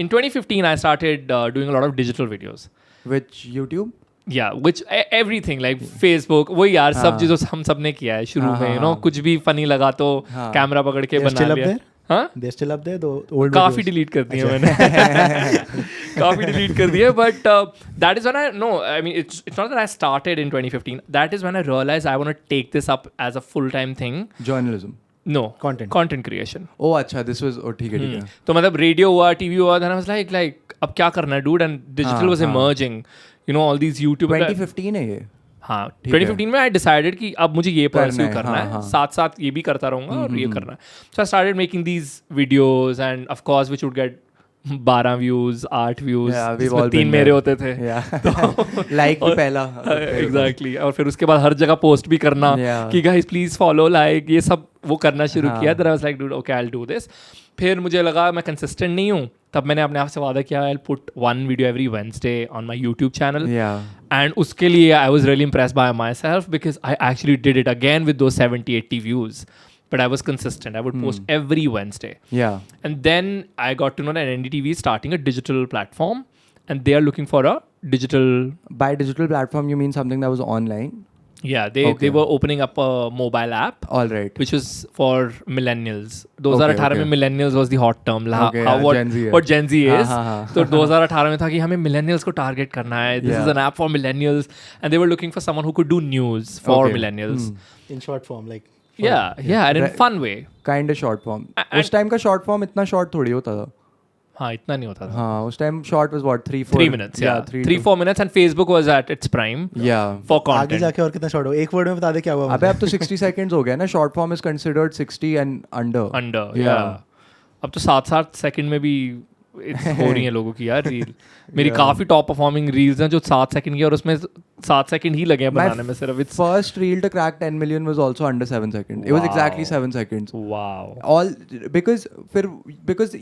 In 2015, I started doing a lot of digital videos. Which YouTube? Yeah, which everything, like Facebook, वही यार सब चीज़ों हम सब ने किया है शुरू में, you know, कुछ भी funny लगा तो कैमरा पकड़ के बना लिया. They're still up there, the old काफी डिलीट कर दिए मैंने. काफी delete कर दिए. But that is when I mean, it's not that I started in 2015. That is when I realized I want to take this up as a full-time thing. Journalism. No. Content creation. Oh, अच्छा. This was ठीक है. तो मतलब radio हुआ, TV हुआ. Then I was like अब क्या करना है, dude? And digital was emerging. You know, all these YouTube. 2015 है ये. हाँ 2015 में आई डिसाइडेड कि अब मुझे ये परस्यू करना है, साथ साथ ये भी करता रहूँगा और ये करना है. So I started making these videos and of course which would get 12 views 8 views, 3 मेरे होते थे. लाइक भी पहला. एग्जैक्टली. और फिर उसके बाद हर जगह पोस्ट भी करना कि गाइस प्लीज फॉलो, लाइक, ये सब वो करना शुरू किया. Then I was like dude okay I will do this. फिर मुझे लगा मैं कंसिस्टेंट नहीं हूँ. तब मैंने अपने आप से वादा किया I will put 1 video every Wednesday on my YouTube channel. And उसके लिए I was really impressed by my self because I actually did it again with दो 70-80 views. But I was consistent. I would post every Wednesday. Yeah. And then I got to know that NDTV is starting a digital platform and they are looking for a digital... By digital platform, you mean something that was online? Yeah, they were opening up a mobile app. All right. Which was for millennials. 2018 में millennials was the hot term. What Gen Z is. So 2018 में था कि हमें millennials को target करना है. This is an app for millennials. And they were looking for someone who could do news for millennials. In short form, like... Yeah, and in a fun way. Kind of short form. उस time का short form इतना short थोड़ी होता था. हाँ, इतना नहीं होता था. हाँ, उस time short was what 3-4 minutes. Yeah, 3-4 minutes, and Facebook was at its prime. Yeah. For content. आगे जाके और कितना short हो? एक word में बता दे क्या हुआ? अबे अब तो 60 seconds हो गया ना. Short form is considered 60 and under. Under. Yeah. अब तो 7-7 सेकंड में भी हो रही हैं लोगों की यार रील. मेरी काफी टॉप परफॉर्मिंग रील्स हैं जो 7 सेकंड की और उसमें 7 सेकंड ही लगे हैं बनाने में सिर्फ. It's first reel to crack 10 million was also under 7 seconds. It was exactly 7 seconds. Wow. All because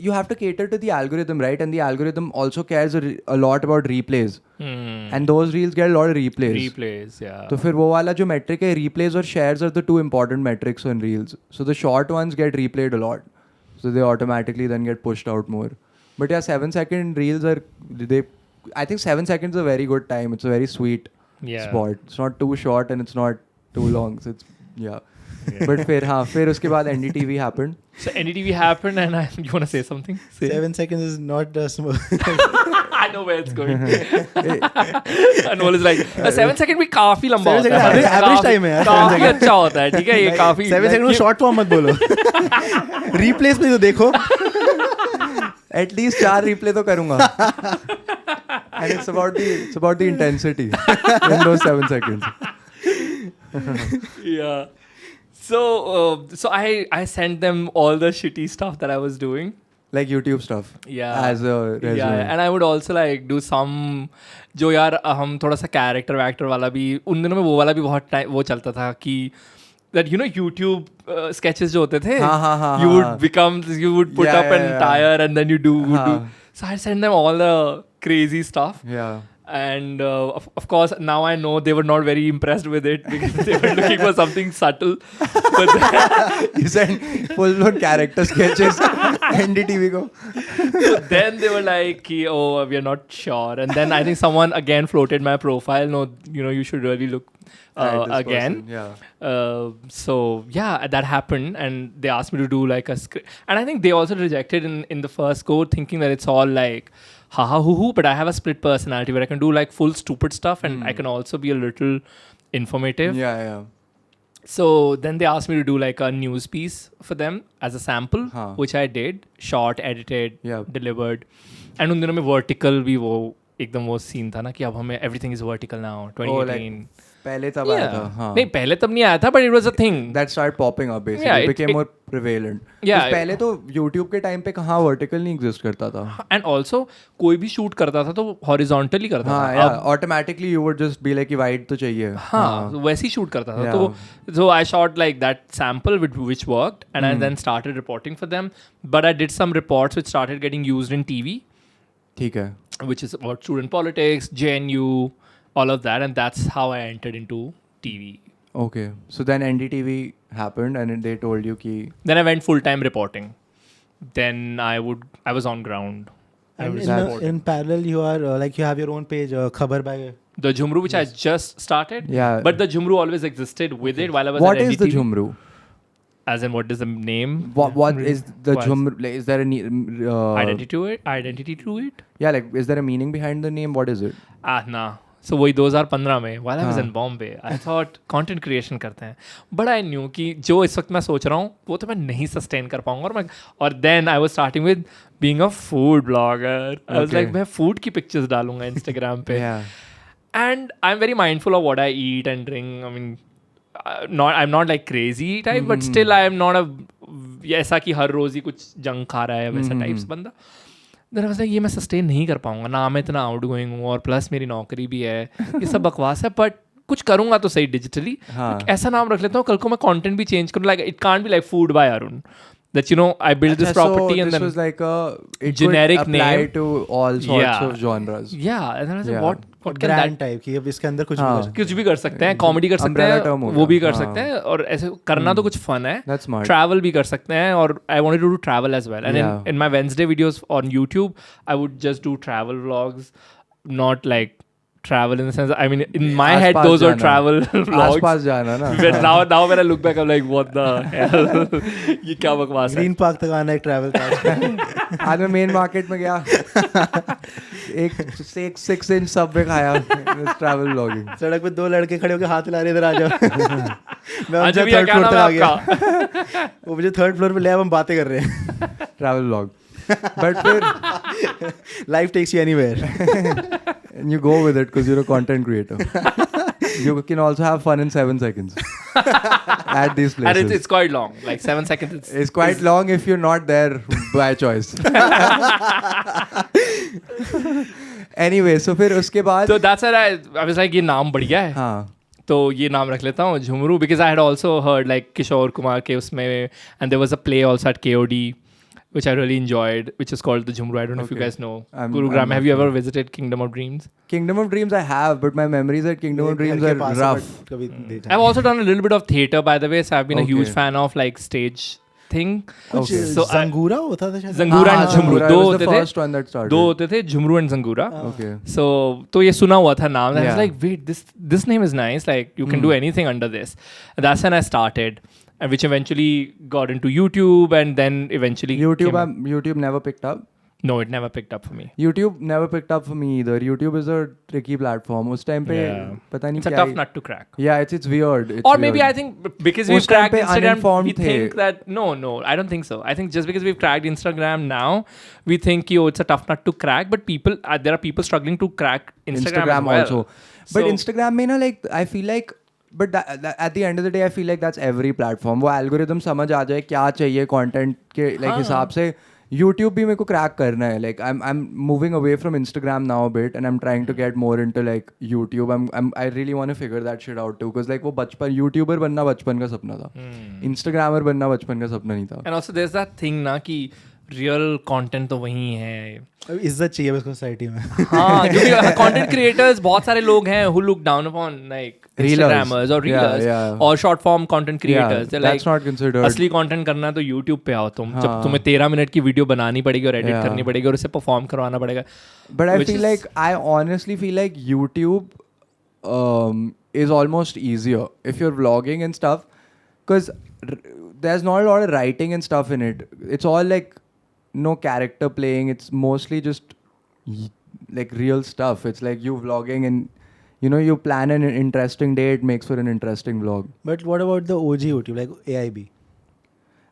you have to cater to the algorithm, right? And the algorithm also cares a lot about replays. And those reels get a lot of replays. Yeah. तो फिर वो वाला जो metric है, replays और shares are the two important metrics on reels. So the short ones get replayed a lot. So they automatically then get pushed out more. But yeah, 7-second reels I think 7 seconds is a very good time. It's a very sweet spot. It's not too short and it's not too long. So it's, But फिर उसके बाद NDTV happened. So NDTV happened and you want to say something? 7 seconds is not small. I know where it's going. Anmol is like 7 second भी काफी लंबा होता है. Average time है यार. काफी अच्छा होता है, ठीक है ये काफी. 7 second में short form मत बोलो. Replays में तो देखो. At least 4 replay तो करूँगा. And it's about the intensity in those 7 seconds. Yeah. So I sent them all the shitty stuff that I was doing. Like YouTube stuff. Yeah. As a resume. Yeah, and I would also like do some जो यार हम थोड़ा सा character vector वाला भी उन दिनों में वो वाला भी बहुत टाइम वो चलता था कि that you know YouTube sketches जो होते थे you would put up an attire and then you do so I sent them all the crazy stuff. Yeah. And of course now I know they were not very impressed with it because they were looking for something subtle. But you sent full-blown character sketches NDTV ko. So then they were like, oh, we are not sure. And then I think someone again floated my profile. No, you know, you should really look again. Person. Yeah. So yeah, that happened, and they asked me to do like a script. And I think they also rejected in the first go, thinking that it's all like ha ha hoo hoo. But I have a split personality where I can do like full stupid stuff, and I can also be a little informative. Yeah. So then they asked me to do like a news piece for them as a sample, which I did, shot, edited, delivered. And उन दिनों में vertical भी वो एकदम वो scene था ना कि अब हमें everything is vertical now 2018. पहले तब आया था. हाँ. नहीं पहले तब नहीं आया था, but it was a thing that started popping up basically. Yeah, it became more prevalent. Yeah. पहले तो YouTube के टाइम पे कहाँ vertical नहीं exist करता था. And also कोई भी shoot करता था तो horizontally करता था. Yeah. Automatically you would just be like कि wide तो चाहिए. हाँ. वैसे ही shoot करता था. तो so I shot like that sample which worked, and I then started reporting for them. But I did some reports which started getting used in TV. ठीक है. Which is about student politics, JNU, all of that, and that's how I entered into TV. Okay, so then NDTV happened, and they told you ki. Then I went full-time reporting. Then I was on ground. And in parallel, you are like you have your own page, Khabar by the Jhumroo, which I just started. Yeah. But the Jhumroo always existed with it while I was What at NDTV. What is the Jhumroo? As in, what is the name? What is the Jhumroo? Like, is there any identity to it? Yeah, like is there a meaning behind the name? What is it? Nah. So वही 2015 में while I was in Bombay, I thought content creation करते हैं. But I knew कि जो इस वक्त मैं सोच रहा हूँ वो तो मैं नहीं sustain कर पाऊंगा और then I was starting with being a food blogger. I was like मैं food की pictures डालूंगा Instagram पे. And I'm very mindful of what I eat and drink. I mean, I'm not like crazy type, but still I am not ऐसा कि हर रोज ही कुछ junk खा रहा है वैसा टाइप्स बंदा. Then I was like, ये मैं सस्टेन नहीं कर पाऊंगा ना, मैं इतना आउट गोइंग हूँ और प्लस मेरी नौकरी भी है, ये सब बकवास है, बट कुछ करूंगा तो सही डिजिटली. ऐसा नाम रख लेता हूँ, कल को मैं कंटेंट भी चेंज करूँ. Like it can't be like food by Arun. That I built this property so and this then was like a generic could apply name to all sorts of genres. Yeah, and then I was like, what can brand that type कि अब इसके अंदर कुछ भी कर सकते हैं, comedy कर सकते हैं, वो भी कर सकते हैं और ऐसे करना तो कुछ फन है. ट्रैवल भी कर सकते हैं और I wanted to do travel as well. And in my Wednesday videos on YouTube, I would just do travel vlogs, not like travel in the sense, I mean, in my head, those are travel vlogs. आसपास जाना ना. Now when I look back, I'm like, what the hell? ये क्या बकवास है? Green park तक आना एक ट्रैवल का. आज मैं मेन मार्केट में गया, एक 6-inch सबवे खाया, ट्रैवल व्लॉगिंग. सड़क पे 2 लड़के खड़े होकर हाथ हिला रहे, इधर आ जाओ. मैं आज भी क्या नाम है आपका? वो मुझे 3rd फ्लोर पे ले आया, हम बातें कर रहे हैं. Travel vlog. But फिर life takes you anywhere. And you go with it because you're a content creator. You can also have fun in 7 seconds at these places. And it's quite long, like 7 seconds. It's quite long if you're not there by choice. Anyway, so फिर उसके बाद. So that's why I was like, ये नाम बढ़िया है. हाँ. तो ये नाम रख लेता हूँ Jhumru, because I had also heard like Kishore Kumar के उसमें, and there was a play also at KOD, which I really enjoyed, which is called the Jhumroo. I don't know if you guys know. Gurugram. Have you ever visited Kingdom of Dreams? Kingdom of Dreams I have, but my memories at Kingdom of Dreams are rough. I've also done a little bit of theatre, by the way, so I've been a huge fan of like stage thing. So Zangura होता था शायद. Zangura and Jhumroo. दो होते थे. The first one that started. दो होते थे, Jhumroo and Zangura. Okay. So तो ये सुना हुआ था नाम. I was like, wait, this name is nice. Like you can do anything under this. And that's when I started. And which eventually got into YouTube, and then eventually YouTube never picked up. No, it never picked up for me. YouTube never picked up for me either. YouTube is a tricky platform. उस time पे पता नहीं क्या. It's a tough nut to crack. Yeah, it's weird. Or maybe I think because we've cracked Instagram, we think that no, I don't think so. I think just because we've cracked Instagram now, we think it's a tough nut to crack. But there are people struggling to crack Instagram as well. Also. But Instagram में ना, like I feel like. But at the end of the day, I feel like that's every platform. वो algorithm समझ आ जाए क्या चाहिए content के like हिसाब से. YouTube भी मेरे को crack करना है. Like I'm moving away from Instagram now a bit, and I'm trying to get more into like YouTube. I really want to figure that shit out too, because like वो बचपन YouTuber बनना बचपन का सपना था. Instagrammer बनना बचपन का सपना नहीं था. And also there's that thing ना कि रियल कंटेंट तो वही है. इज्जत चाहिए बस सोसाइटी में. हाँ, क्योंकि कंटेंट क्रिएटर्स बहुत सारे लोग हैं who look down upon like Instagrammers और reelers और short form content creators. That's not considered. असली कंटेंट करना है तो YouTube पे आओ तुम. जब तुम्हें 13 मिनट की वीडियो बनानी पड़ेगी और एडिट करनी पड़ेगी और उसे परफॉर्म करवाना पड़ेगा. But I honestly feel like YouTube is almost easier if you're vlogging and stuff, because there's not a lot of writing and stuff in it. It's all like no character playing. It's mostly just like real stuff. It's like you vlogging, and you plan an interesting day, it makes for an interesting vlog. But what about the OG YouTube, like AIB?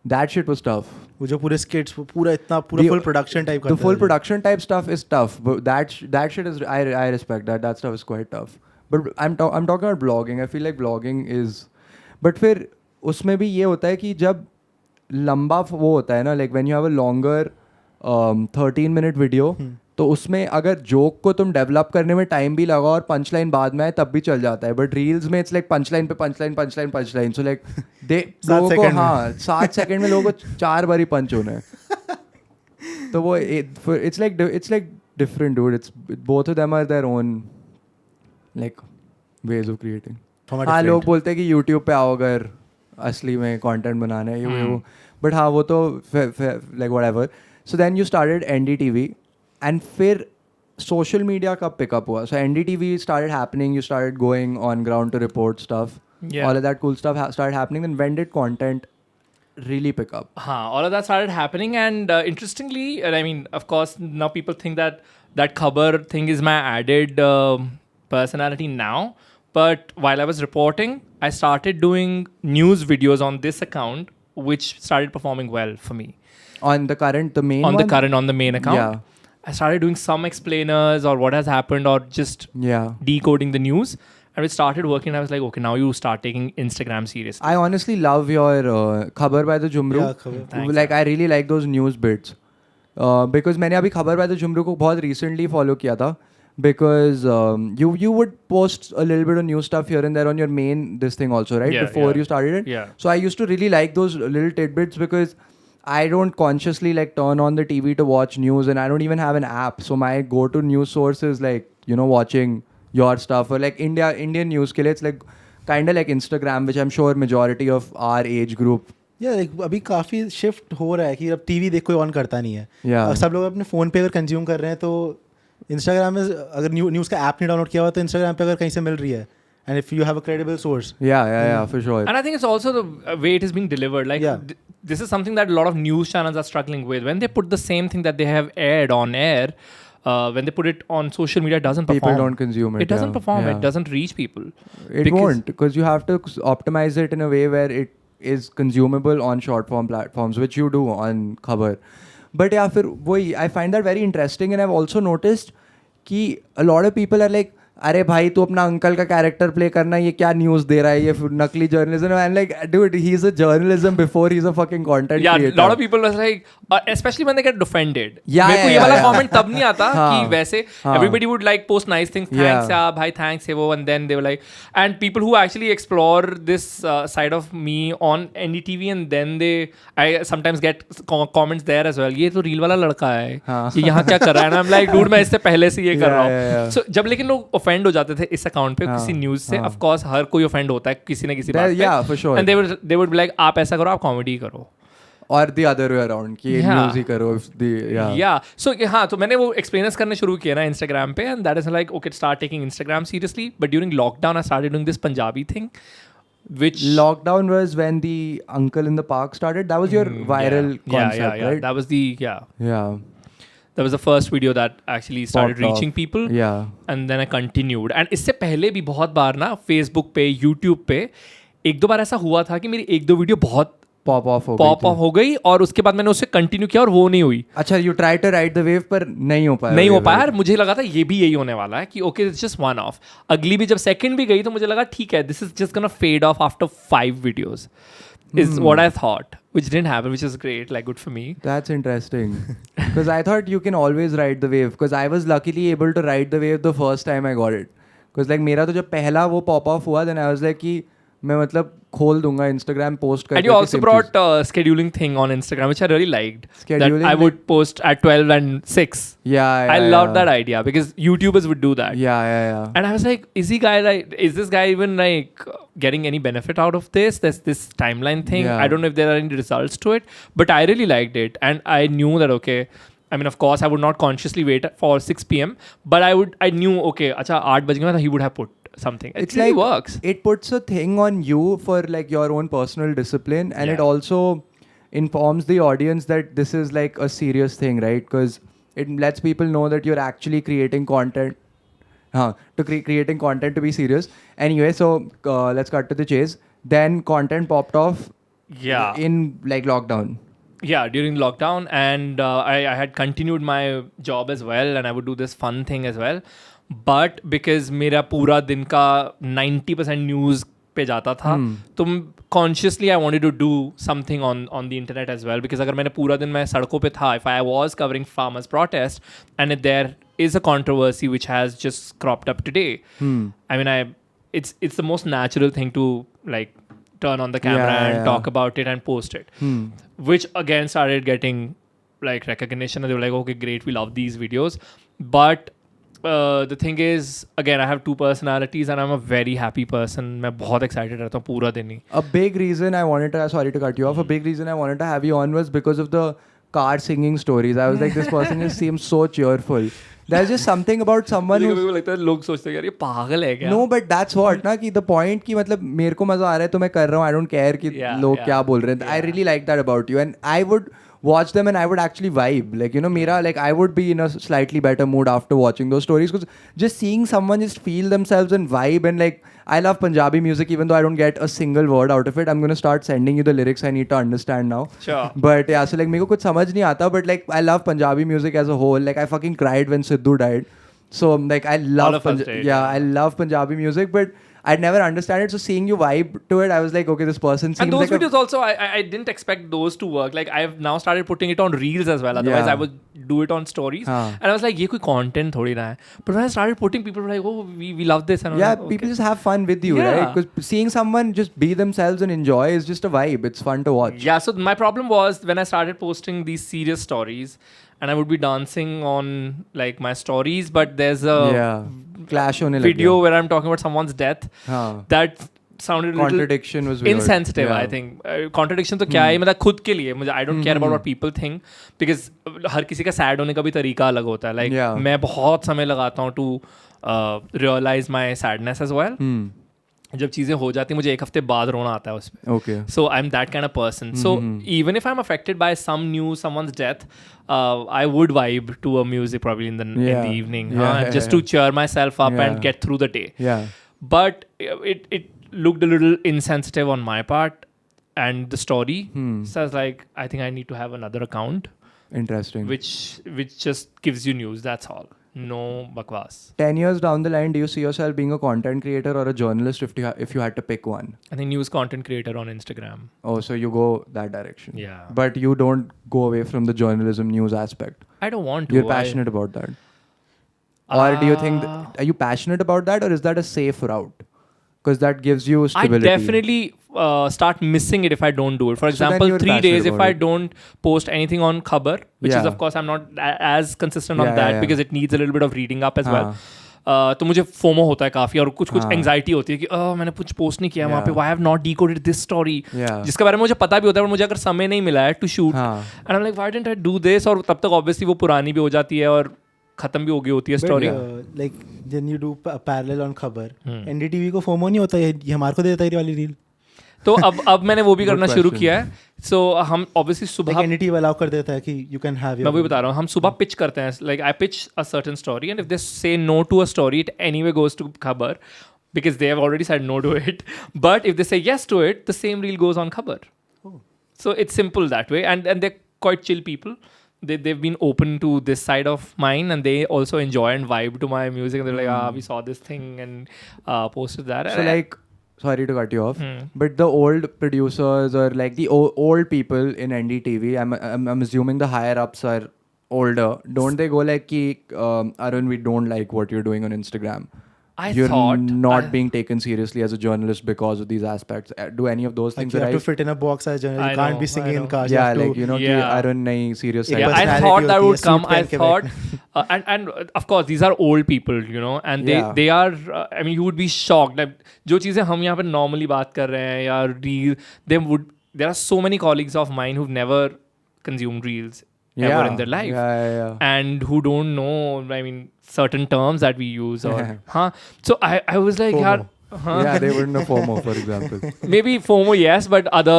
That shit was tough. वो जो पूरे skits, पूरा full production type. The full production type stuff is tough, but that shit is I respect that. That stuff is quite tough. But I'm talking about vlogging. I feel like vlogging is, but फिर उसमें भी ये होता है कि जब लंबा वो होता है ना, like when you have a longer 13-minute video, तो उसमें अगर जोक को तुम डेवलप करने में टाइम भी लगा और पंच लाइन बाद में आए तब भी चल जाता है. बट रील्स में इट्स लाइक पंच लाइन पे पंच लाइन. सो लाइक लोगों को 7 सेकंड में लोगों को 4 बार ही पंच होना है. तो वो it's like different dude. It's both of them are their own like ways of creating. हाँ, लोग बोलते हैं कि यूट्यूब पे आओ अगर असली में कंटेंट बनाना है ये वो. बट हाँ, वो तो like whatever. So then you started NDTV. And फिर social media कब pick up हुआ? So NDTV started happening, you started going on ground to report stuff. All of that cool stuff started happening. Then when did content really pick up. All of that started happening, and interestingly, I mean, of course, now people think that Khabar thing is my added personality now. But while I was reporting, I started doing news videos on this account, which started performing well for me. On the main account. Yeah. I started doing some explainers or what has happened or just decoding the news. And we started working. I was like, okay, now you start taking Instagram seriously. I honestly love your Khabar by the Jhumroo. Yeah, Khabar. Thanks, I really like those news bits. Because मैंने अभी Khabar by the Jhumroo को बहुत recently follow किया था. Because you would post a little bit of new stuff here and there on your main this thing also, right? Before you started it. Yeah. So I used to really like those little tidbits because I don't consciously like turn on the TV to watch news, and I don't even have an app. So my go-to news source is like, you know, watching your stuff or like Indian news के लिए it's like kind of like Instagram, which I'm sure majority of our age group. Yeah, like अभी काफ़ी shift हो रहा है कि अब TV देख कोई ऑन करता नहीं है. Yeah. सब लोग अपने फ़ोन पे अगर कंज्यूम कर रहे हैं तो इंस्टाग्राम में अगर न्यूज़ का ऐप नहीं डाउनलोड किया हुआ तो इंस्टाग्राम पे अगर कहीं से मिल रही है. And if you have a credible source. Yeah, for sure. And I think it's also the way it is being delivered. Like, this is something that a lot of news channels are struggling with. When they put the same thing that they have aired on air, when they put it on social media, it doesn't perform. People don't consume it. It doesn't perform. It doesn't reach people. It won't, because you have to optimize it in a way where it is consumable on short form platforms, which you do on Khabar. But yeah, I find that very interesting, and I've also noticed कि a lot of people are like, अरे भाई तू अपना uncle का character play करना, ये क्या news दे रहा है, ये नकली journalism. I am like dude, he's a journalism before he's a fucking content creator. Yeah, lot of people was like, especially when they get offended. मेरे को ये वाला comment तब नहीं आता कि वैसे everybody would like post nice things, thanks यार भाई, thanks ये वो, and then they were like, and people who actually explore this side of me on NDTV, and then I sometimes get comments there as well, ये तो reel वाला लड़का है, ये यहाँ क्या कर रहा है, and I'm like, dude मैं इससे पहले से ये कर रहा हूँ. So जब लेकिन लोग offend हो जाते थे इस अकाउंट पे किसी न्यूज से, ऑफ कोर्स हर कोई offend होता है किसी न किसी बात पे. Yeah, for sure. And they would be like, आप ऐसा करो, आप कॉमेडी करो. और the other way around कि न्यूज ही करो. So तो मैंने वो एक्सप्लेनर्स करने शुरू किया ना इंस्टाग्राम पे, and that is like, okay, start taking Instagram seriously. But during lockdown I started doing this Punjabi thing, which lockdown was when the uncle in the park started. That was your viral concept, right? That was that was the first video that actually started reaching people. Yeah. And then I continued. And इससे पहले भी बहुत बार ना Facebook पे, YouTube पे एक दो बार ऐसा हुआ था कि मेरी एक दो वीडियो बहुत पॉप ऑफ हो गई और उसके बाद मैंने उससे कंटिन्यू किया और वो नहीं हुई. अच्छा, you try to ride the wave पर नहीं हो पाया. मुझे लगा था ये भी यही होने वाला है कि okay it's just one of. अगली भी जब सेकंड भी गई तो मुझे लगा ठीक है, this is just gonna fade off after 5 videos is what I thought, which didn't happen, which is great, like good for me. That's interesting. Because I thought you can always ride the wave, because I was luckily able to ride the wave the first time I got it. Because like मेरा तो जब पहला वो pop off हुआ, then I was like कि मैं मतलब खोल दूंगा Instagram post करके. And you also brought scheduling thing on Instagram, which I really liked. Scheduling that I would post at 12 and 6. Yeah. I loved that idea because YouTubers would do that. Yeah. And I was like, is this guy even like getting any benefit out of this? There's this timeline thing. Yeah. I don't know if there are any results to it, but I really liked it. And I knew that, okay, I mean, of course, I would not consciously wait for 6 p.m. But I knew, okay, acha 8 baj gaya, he would have put something. It really like, works. It puts a thing on you for like your own personal discipline, and it also informs the audience that this is like a serious thing, right? Because it lets people know that you're actually creating content. Creating content to be serious. Anyway, so let's cut to the chase. Then content popped off. Yeah. In like lockdown. Yeah, during lockdown, and I had continued my job as well, and I would do this fun thing as well. But because मेरा पूरा दिन का 90% news पे जाता था, तो consciously I wanted to do something on the internet as well. Because अगर मैंने पूरा दिन मैं सड़कों पे था, if I was covering farmers' protest, and there is a controversy which has just cropped up today, I mean, it's the most natural thing to like turn on the camera and talk about it and post it, which again started getting like recognition, and they were like, okay, great, we love these videos. But the thing is, again, I have 2 personalities and I'm a very happy person. मैं बहुत excited रहता हूँ पूरा दिन ही. A big reason I wanted to, sorry to cut you off, a big reason I wanted to have you on was because of the car singing stories. I was like, this person just seems so cheerful. there's just something about someone who लगता है लोग सोचते हैं यार ये पागल है क्या? No, but that's what ना कि the point कि मतलब मेरे को मजा आ रहा है तो मैं कर रहा हूँ. I don't care कि लोग क्या बोल रहे हैं. I really like that about you, and I would watch them and I would actually vibe. Like, you know, mera, like I would be in a slightly better mood after watching those stories, because just seeing someone just feel themselves and vibe, and like I love Punjabi music even though I don't get a single word out of it. I'm going to start sending you the lyrics I need to understand now. Sure. But yeah, so like मेरे को कुछ समझ नहीं आता, but like I love Punjabi music as a whole. Like I fucking cried when Sidhu died. So like I love I love Punjabi music, but I'd never understand it. So seeing you vibe to it, I was like, okay, this person seems and those like videos also, I didn't expect those to work. Like I've now started putting it on reels as well. Otherwise, I would do it on stories. And I was like, ये कोई content थोड़ी ना है. But when I started putting, people were like, oh, we love this. And like, people just have fun with you, right? Because seeing someone just be themselves and enjoy is just a vibe. It's fun to watch. Yeah. So my problem was when I started posting these serious stories, and I would be dancing on like my stories, but there's a clash on video where I'm talking about someone's death. That sounded contradiction was weird. Insensitive. I think contradiction तो क्या है, मतलब खुद के लिए मुझे I don't care about what people think, because हर किसी का sad होने का भी तरीका अलग होता है. Like मैं बहुत समय लगाता हूँ to realize my sadness as well. जब चीज़ें हो जाती हैं मुझे एक हफ्ते बाद रोना आता है उसमें. Okay. So I'm that kind of person. So even if I'm affected by someone's death, I would vibe to a music probably in the evening, just to cheer myself up and get through the day. Yeah. But it looked a little insensitive on my part, and the story. So I was like, I think I need to have another account. Interesting. Which just gives you news. That's all. No bakwas. 10 years down the line, do you see yourself being a content creator or a journalist if you had to pick one? I think news content creator on Instagram. Oh, so you go that direction. Yeah. But you don't go away from the journalism news aspect. I don't want to. You're passionate about that. Or do you think, are you passionate about that, or is that a safe route? Because that gives you stability. I definitely start missing it if I don't do it. For example, 3 days if I don't post anything on Khabar, which is of course I'm not as consistent on that because it needs a little bit of reading up as well. तो मुझे FOMO होता है काफी, और कुछ anxiety होती है कि मैंने कुछ पोस्ट नहीं किया वहाँ पे, why I have not decoded this story, जिसके बारे में मुझे पता भी होता है, पर मुझे अगर समय नहीं मिला है to shoot, and I am like why didn't I do this, और तब तक ऑब्वियसली वो पुरानी भी हो जाती है और खत्म भी हो गई होती है story. Like when you do parallel on खबर, एनडीटीवी को फोमो नहीं होता, ये हमारे को देता है ये वाली रील. तो अब मैंने वो भी करना शुरू किया है. सो हम ऑब्वियसली सुबह एनडीटीवी अलाउ कर देता है कि यू कैन हैव, मैं वही बता रहा हूँ, हम सुबह पिच करते हैं. Like I pitch a certain story, and if they say no to a story, it anyway goes to खबर, because they have already said no to it. But if they say yes to it, the same reel goes on Khabar. So it's simple that way, and they're quite chill people. They've been open to this side of mine, and they also enjoy and vibe to my music, and they're like, we saw this thing and posted that. So like, sorry to cut you off, but the old producers or like the old people in NDTV, I'm assuming the higher ups are older. Don't they go like, Arun, we don't like what you're doing on Instagram. You're not being taken seriously as a journalist because of these aspects. Do any of those things? You have to fit in a box as a journalist. You can't be singing in cars. Yeah, like Arun nahi serious. Yeah, I thought that would come. I thought, and of course these are old people, and they are. I mean, you would be shocked. Like, जो चीजें हम यहाँ पे normally बात कर रहे हैं या reel, there are so many colleagues of mine who've never consumed reels ever in their life, and who don't know, I mean, certain terms that we use, or so I was like, yeah, they wouldn't know FOMO, for example. Maybe FOMO, yes, but other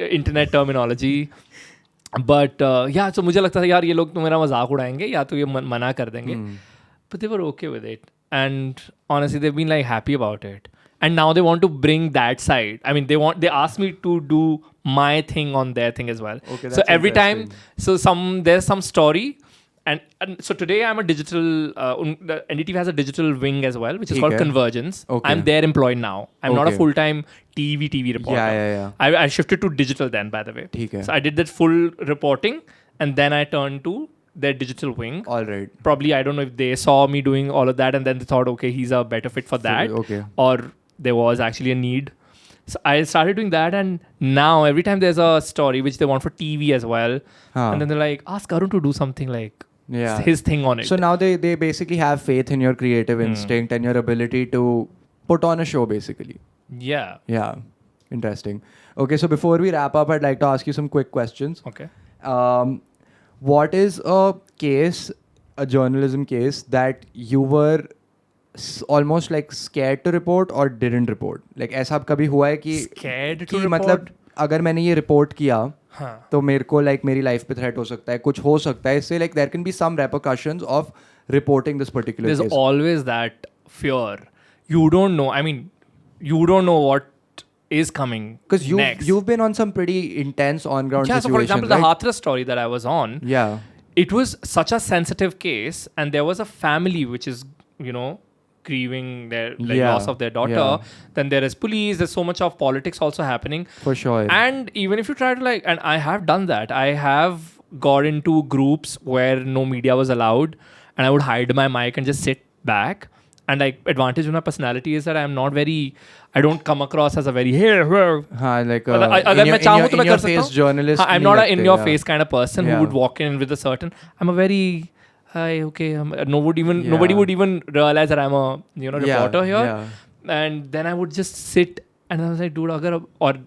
internet terminology. But so मुझे लगता था यार ये लोग तो मेरा मजाक उड़ाएंगे या तो ये मना कर देंगे, but they were okay with it, and honestly they've been like happy about it. And now they want to bring that side. I mean, they asked me to do my thing on their thing as well. Okay, so every time, there's some story, and so today I'm a digital. The NDTV has a digital wing as well, which is called Convergence. Okay. I'm their employee now. I'm not a full-time TV reporter. Yeah. I shifted to digital then, by the way. So I did that full reporting, and then I turned to their digital wing. All right. Probably I don't know if they saw me doing all of that, and then they thought, okay, he's a better fit for that. Okay. Or there was actually a need. So I started doing that, and now every time there's a story which they want for TV as well, and then they're like, ask Arun to do something like his thing on it. So now they basically have faith in your creative instinct and your ability to put on a show, basically. Yeah. Yeah. Interesting. Okay, so before we wrap up, I'd like to ask you some quick questions. Okay. What is a case a journalism case that you were almost like scared to report or didn't report? Like ऐसा कभी हुआ है कि scared to report? मतलब अगर मैंने ये report किया हाँ. तो मेरे को like मेरी life पे threat हो सकता है, कुछ हो सकता है इससे, like there can be some repercussions of reporting this particular case. There's always that fear. You don't know. I mean, you don't know what is coming because next. You've been on some pretty intense on ground situations. So for example, right? the Hathras story that I was on. Yeah. It was such a sensitive case, and there was a family which is, grieving their loss of their daughter. Yeah. Then there is police. There's so much of politics also happening. For sure. And even if you try to and I have done that. I have got into groups where no media was allowed, and I would hide my mic and just sit back. And advantage of my personality is that I'm not very. I don't come across as a very like in your face journalist. I'm not an in your face kind of person who would walk in with a certain. I'm a very. Nobody would even realize that I'm a reporter here. Yeah. And then I would just sit and I was like, dude,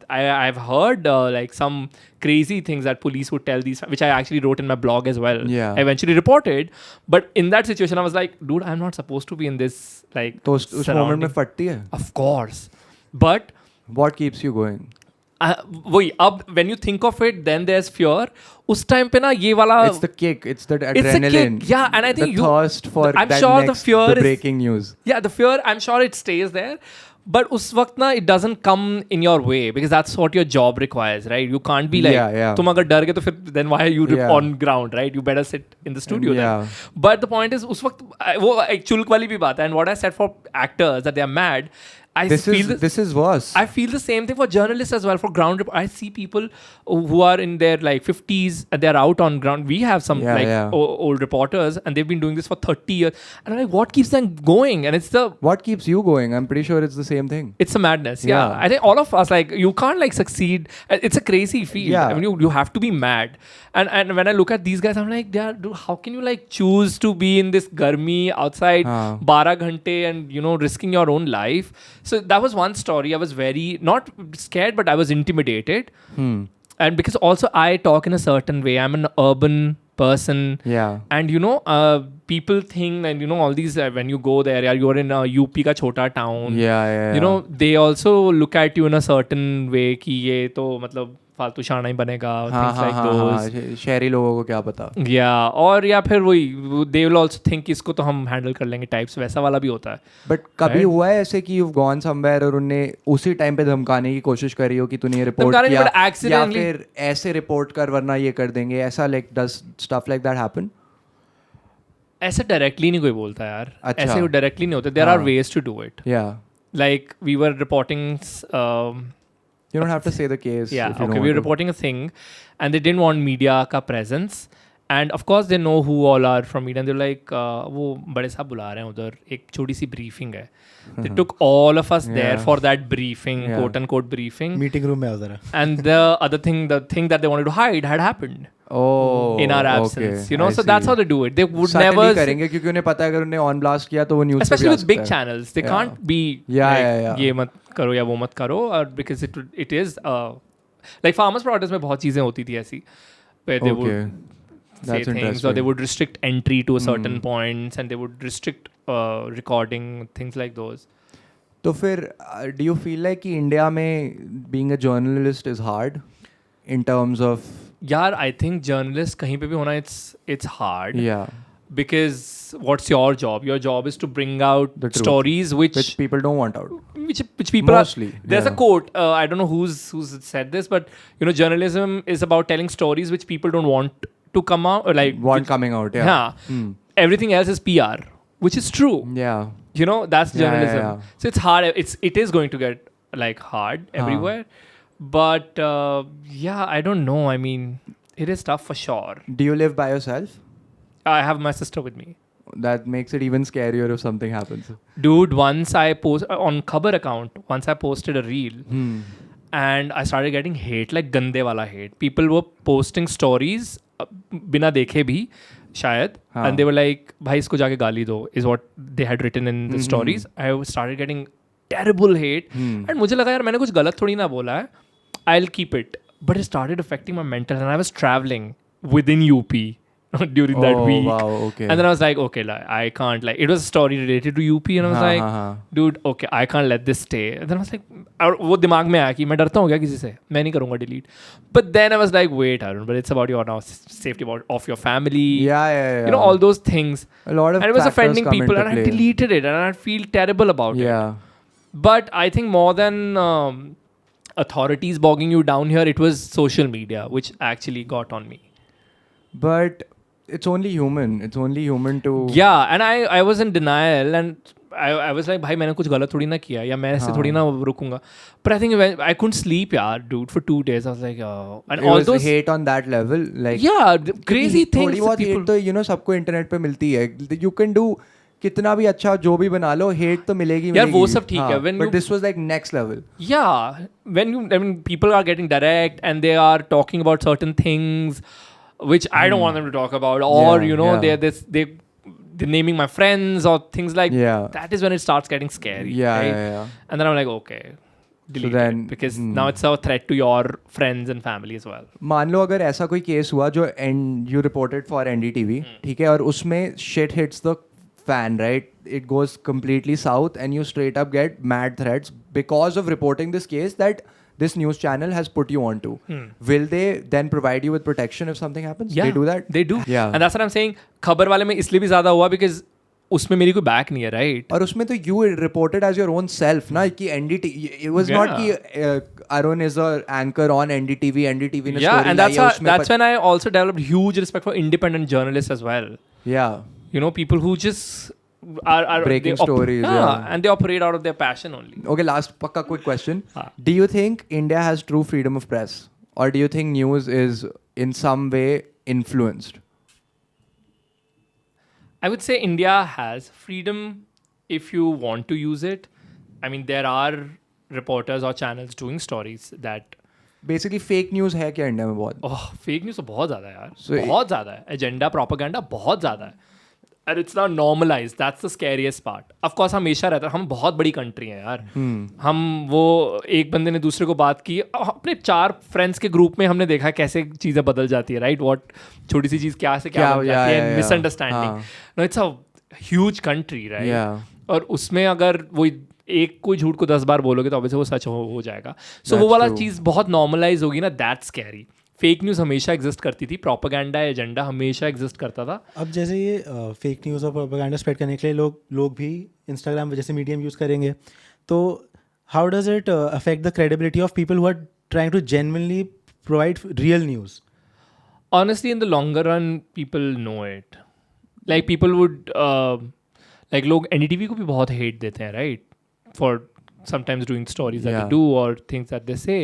I've heard some crazy things that police would tell these, which I actually wrote in my blog as well. Yeah. I eventually reported, but in that situation, I was like, dude, I'm not supposed to be in this तो उस moment में फटती है. Of course, but what keeps you going? वही अब when you think of it, then there's fear. उस time पे ना ये वाला it's the kick, it's the adrenaline. Kick. Yeah, and I think the thirst for I'm that sure next, the fear the breaking news. Yeah, the fear, I'm sure it stays there. But उस वक्त ना it doesn't come in your way because that's what your job requires, right? You can't be like तुम अगर डर गए तो फिर then why are you on ground, right? You better sit in the studio then. But the point is उस वक्त वो एक चुल्क वाली भी बात है, and what I said for actors that they are mad. This is worse. I feel the same thing for journalists as well. For ground report, I see people who are in their 50s and they're out on ground. We have some old reporters and they've been doing this for 30 years. And I'm like, what keeps them going? And it's what keeps you going? I'm pretty sure it's the same thing. It's a madness. Yeah. I think all of us, you can't succeed. It's a crazy field. Yeah. I mean, you have to be mad. And when I look at these guys, I'm like, dude, how can you choose to be in this garmi outside 12 ghante and risking your own life? So that was one story. I was very not scared, but I was intimidated. And because also I talk in a certain way. I'm an urban person. Yeah. And people think and all these when you go there, you're in a UP ka chota town. Yeah. They also look at you in a certain way कि ये तो मतलब फालतू शाना ही बनेगा, things like those. शहरी लोगों को क्या पता. Yeah, और या फिर वही they will also think इसको तो हम handle कर लेंगे types, वैसा वाला भी होता है. But कभी हुआ है ऐसे कि you've gone somewhere और उनने उसी टाइम पे धमकाने की कोशिश करी हो कि तूने ये रिपोर्ट किया या फिर ऐसे रिपोर्ट कर वरना ये कर देंगे, ऐसा does stuff like that happen? ऐसे directly नहीं कोई बोलता यार. ऐसे directly नहीं होता. There are ways to do it. Yeah. Like we were reporting you don't have to say the case. Yeah, okay. We were reporting a thing and they didn't want media ka presence. And of course they know who all are from media and they're like, वो बड़े साहब बुला रहे हैं उधर, एक छोटी सी briefing है. They took all of us there for that briefing, quote unquote briefing. Meeting room में उधर. And the thing that they wanted to hide had happened. Oh, in our absence, so that's how they do it. They would never करेंगे क्योंकि उन्हें पता है अगर उन्हें on blast किया तो वो news especially with big channels, they can't be ये मत करो या वो मत करो, because it is like farmers products में बहुत चीजें होती थी ऐसी where they would say things or they would restrict entry to a certain points and they would restrict recording, things like those. तो फिर do you feel like कि India में being a journalist is hard in terms of यार I think journalist कहीं पे भी होना it's hard. Yeah. Because what's your job? Your job is to bring out the stories which people don't want out. Which people mostly. There's a quote. I don't know who's said this, but journalism is about telling stories which people don't want to come out or coming out. Yeah. Everything else is PR, which is true. Yeah. That's journalism. Yeah. So it's hard. It is going to get hard everywhere. But I don't know. I mean, it is tough for sure. Do you live by yourself? I have my sister with me. That makes it even scarier if something happens. Dude, once I on Khabar account, once I posted a reel and I started getting hate, like gande wala hate. People were posting stories bina dekhe bhi, shayad, and they were like, bhai isko jaake gali do, is what they had written in the stories. I started getting terrible hate and मुझे लगा यार मैंने कुछ गलत थोड़ी ना बोला है. I'll keep it. But it started affecting my mental and I was traveling within UP. during that week. Wow, okay. And then I was like, okay, like, I can't, like, it was a story related to UP, and I was like, dude, okay, I can't let this stay. And then I was like, वो दिमाग में आया कि मैं डरता हूँ क्या किसी से, मैं नहीं करूँगा delete. But then I was like, wait, Arun, but it's about your now safety of your family. Yeah. You know, all those things. A lot of and it was offending come people, and play. I deleted it, and I feel terrible about it. But I think more than authorities bogging you down here, it was social media which actually got on me. But it's only human. It's only human to... Yeah, and I was in denial, and I was like, भाई मैंने कुछ गलत थोड़ी ना किया, या मैं ऐसे थोड़ी ना रुकूंगा. But I think I couldn't sleep, dude, for 2 days. I was like, oh. And it all was those hate on that level, like crazy things. थोड़ी बहुत hate तो सबको इंटरनेट पे मिलती है. You can do कितना भी अच्छा जो भी बना लो, hate तो मिलेगी. यार वो सब ठीक है. But this was like next level. Yeah, people are getting direct and they are talking about certain things which I don't want them to talk about, or they're naming my friends or things like that is when it starts getting scary. Yeah. And then I'm like, okay, delete it, because now it's a threat to your friends and family as well. मान लो अगर ऐसा कोई case हुआ जो you reported for NDTV, ठीक है, और उसमें shit hits the fan, right? It goes completely south and you straight up get mad threats because of reporting this case that this news channel has put you onto. Will they then provide you with protection if something happens? Yeah, they do that? They do. Yeah. And that's what I'm saying. खबर वाले में इसलिए भी ज़्यादा हुआ because उसमें मेरी कोई back नहीं है, right? और उसमें तो you reported as your own self, ना कि NDTV. It was not कि Arun is a anchor on NDTV ने story and that's when I also developed huge respect for independent journalists as well. Yeah. You know, people who just are breaking stories, and they operate out of their passion only. Okay, last pakka quick question. Do you think India has true freedom of press, or do you think news is in some way influenced? I would say India has freedom if you want to use it. I mean, there are reporters or channels doing stories that basically fake news है क्या India में बहुत? Fake news तो बहुत ज़्यादा है यार, बहुत ज़्यादा है. Agenda, propaganda बहुत ज़्यादा है. And it's not normalized. That's the scariest part. Of course, हमेशा रहता है. हम बहुत बड़ी कंट्री हैं यार. हम वो एक बंदे ने दूसरे को बात की, अपने 4 फ्रेंड्स के ग्रुप में हमने देखा कैसे चीज़ें बदल जाती है, राइट? व्हाट छोटी सी चीज़ क्या से क्या बन जाती है, misunderstanding. No, it's a huge country, right? और उसमें अगर वो एक कोई झूठ को 10 बार बोलोगे तो ऑब्वियसली वो सच हो जाएगा. सो वो वाला चीज़ बहुत नॉर्मलाइज होगी ना. That's scary. फेक न्यूज़ हमेशा एग्जिस्ट करती थी, प्रोपेगेंडा एजेंडा हमेशा एग्जिस्ट करता था. अब जैसे ये फेक न्यूज़ और प्रोपेगेंडा स्प्रेड करने के लिए लोग भी इंस्टाग्राम जैसे मीडियम यूज़ करेंगे, तो how does it affect the credibility of people who are trying to genuinely provide real news? Honestly, in the longer run, people know it. Like people would like लोग NDTV को भी बहुत hate देते हैं, right? For sometimes doing stories that they do or things that they say.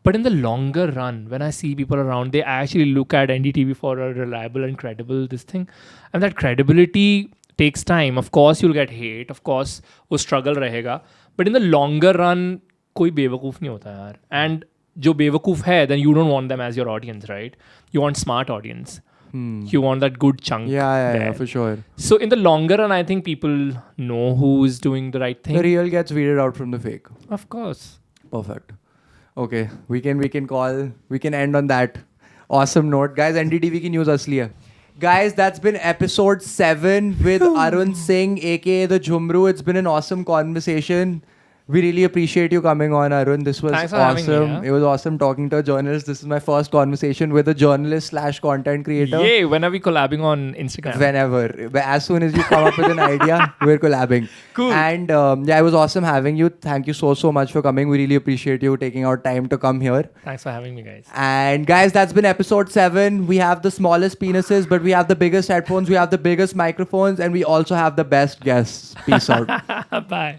But in the longer run, when I see people around, they actually look at NDTV for a reliable and credible this thing. And that credibility takes time. Of course, you'll get hate. Of course, वो struggle रहेगा. But in the longer run, कोई बेवकूफ़ नहीं होता यार. And जो बेवकूफ़ है, then you don't want them as your audience, right? You want smart audience. You want that good chunk. Yeah, for sure. So in the longer run, I think people know who is doing the right thing. The real gets weeded out from the fake. Of course. Perfect. Okay, we can end on that awesome note. Guys, NDTV की news असली है. Guys, that's been episode 7 with Arun Singh, aka the Jhumroo. It's been an awesome conversation. We really appreciate you coming on, Arun. This was Thanks for awesome. having me, It was awesome talking to a journalist. This is my first conversation with a journalist/content creator. Yay, when are we collabing on Instagram? Whenever. As soon as you come up with an idea, we're collabing. Cool. And it was awesome having you. Thank you so much for coming. We really appreciate you taking out time to come here. Thanks for having me, guys. And guys, that's been episode 7. We have the smallest penises, but we have the biggest headphones. We have the biggest microphones, and we also have the best guests. Peace out. Bye.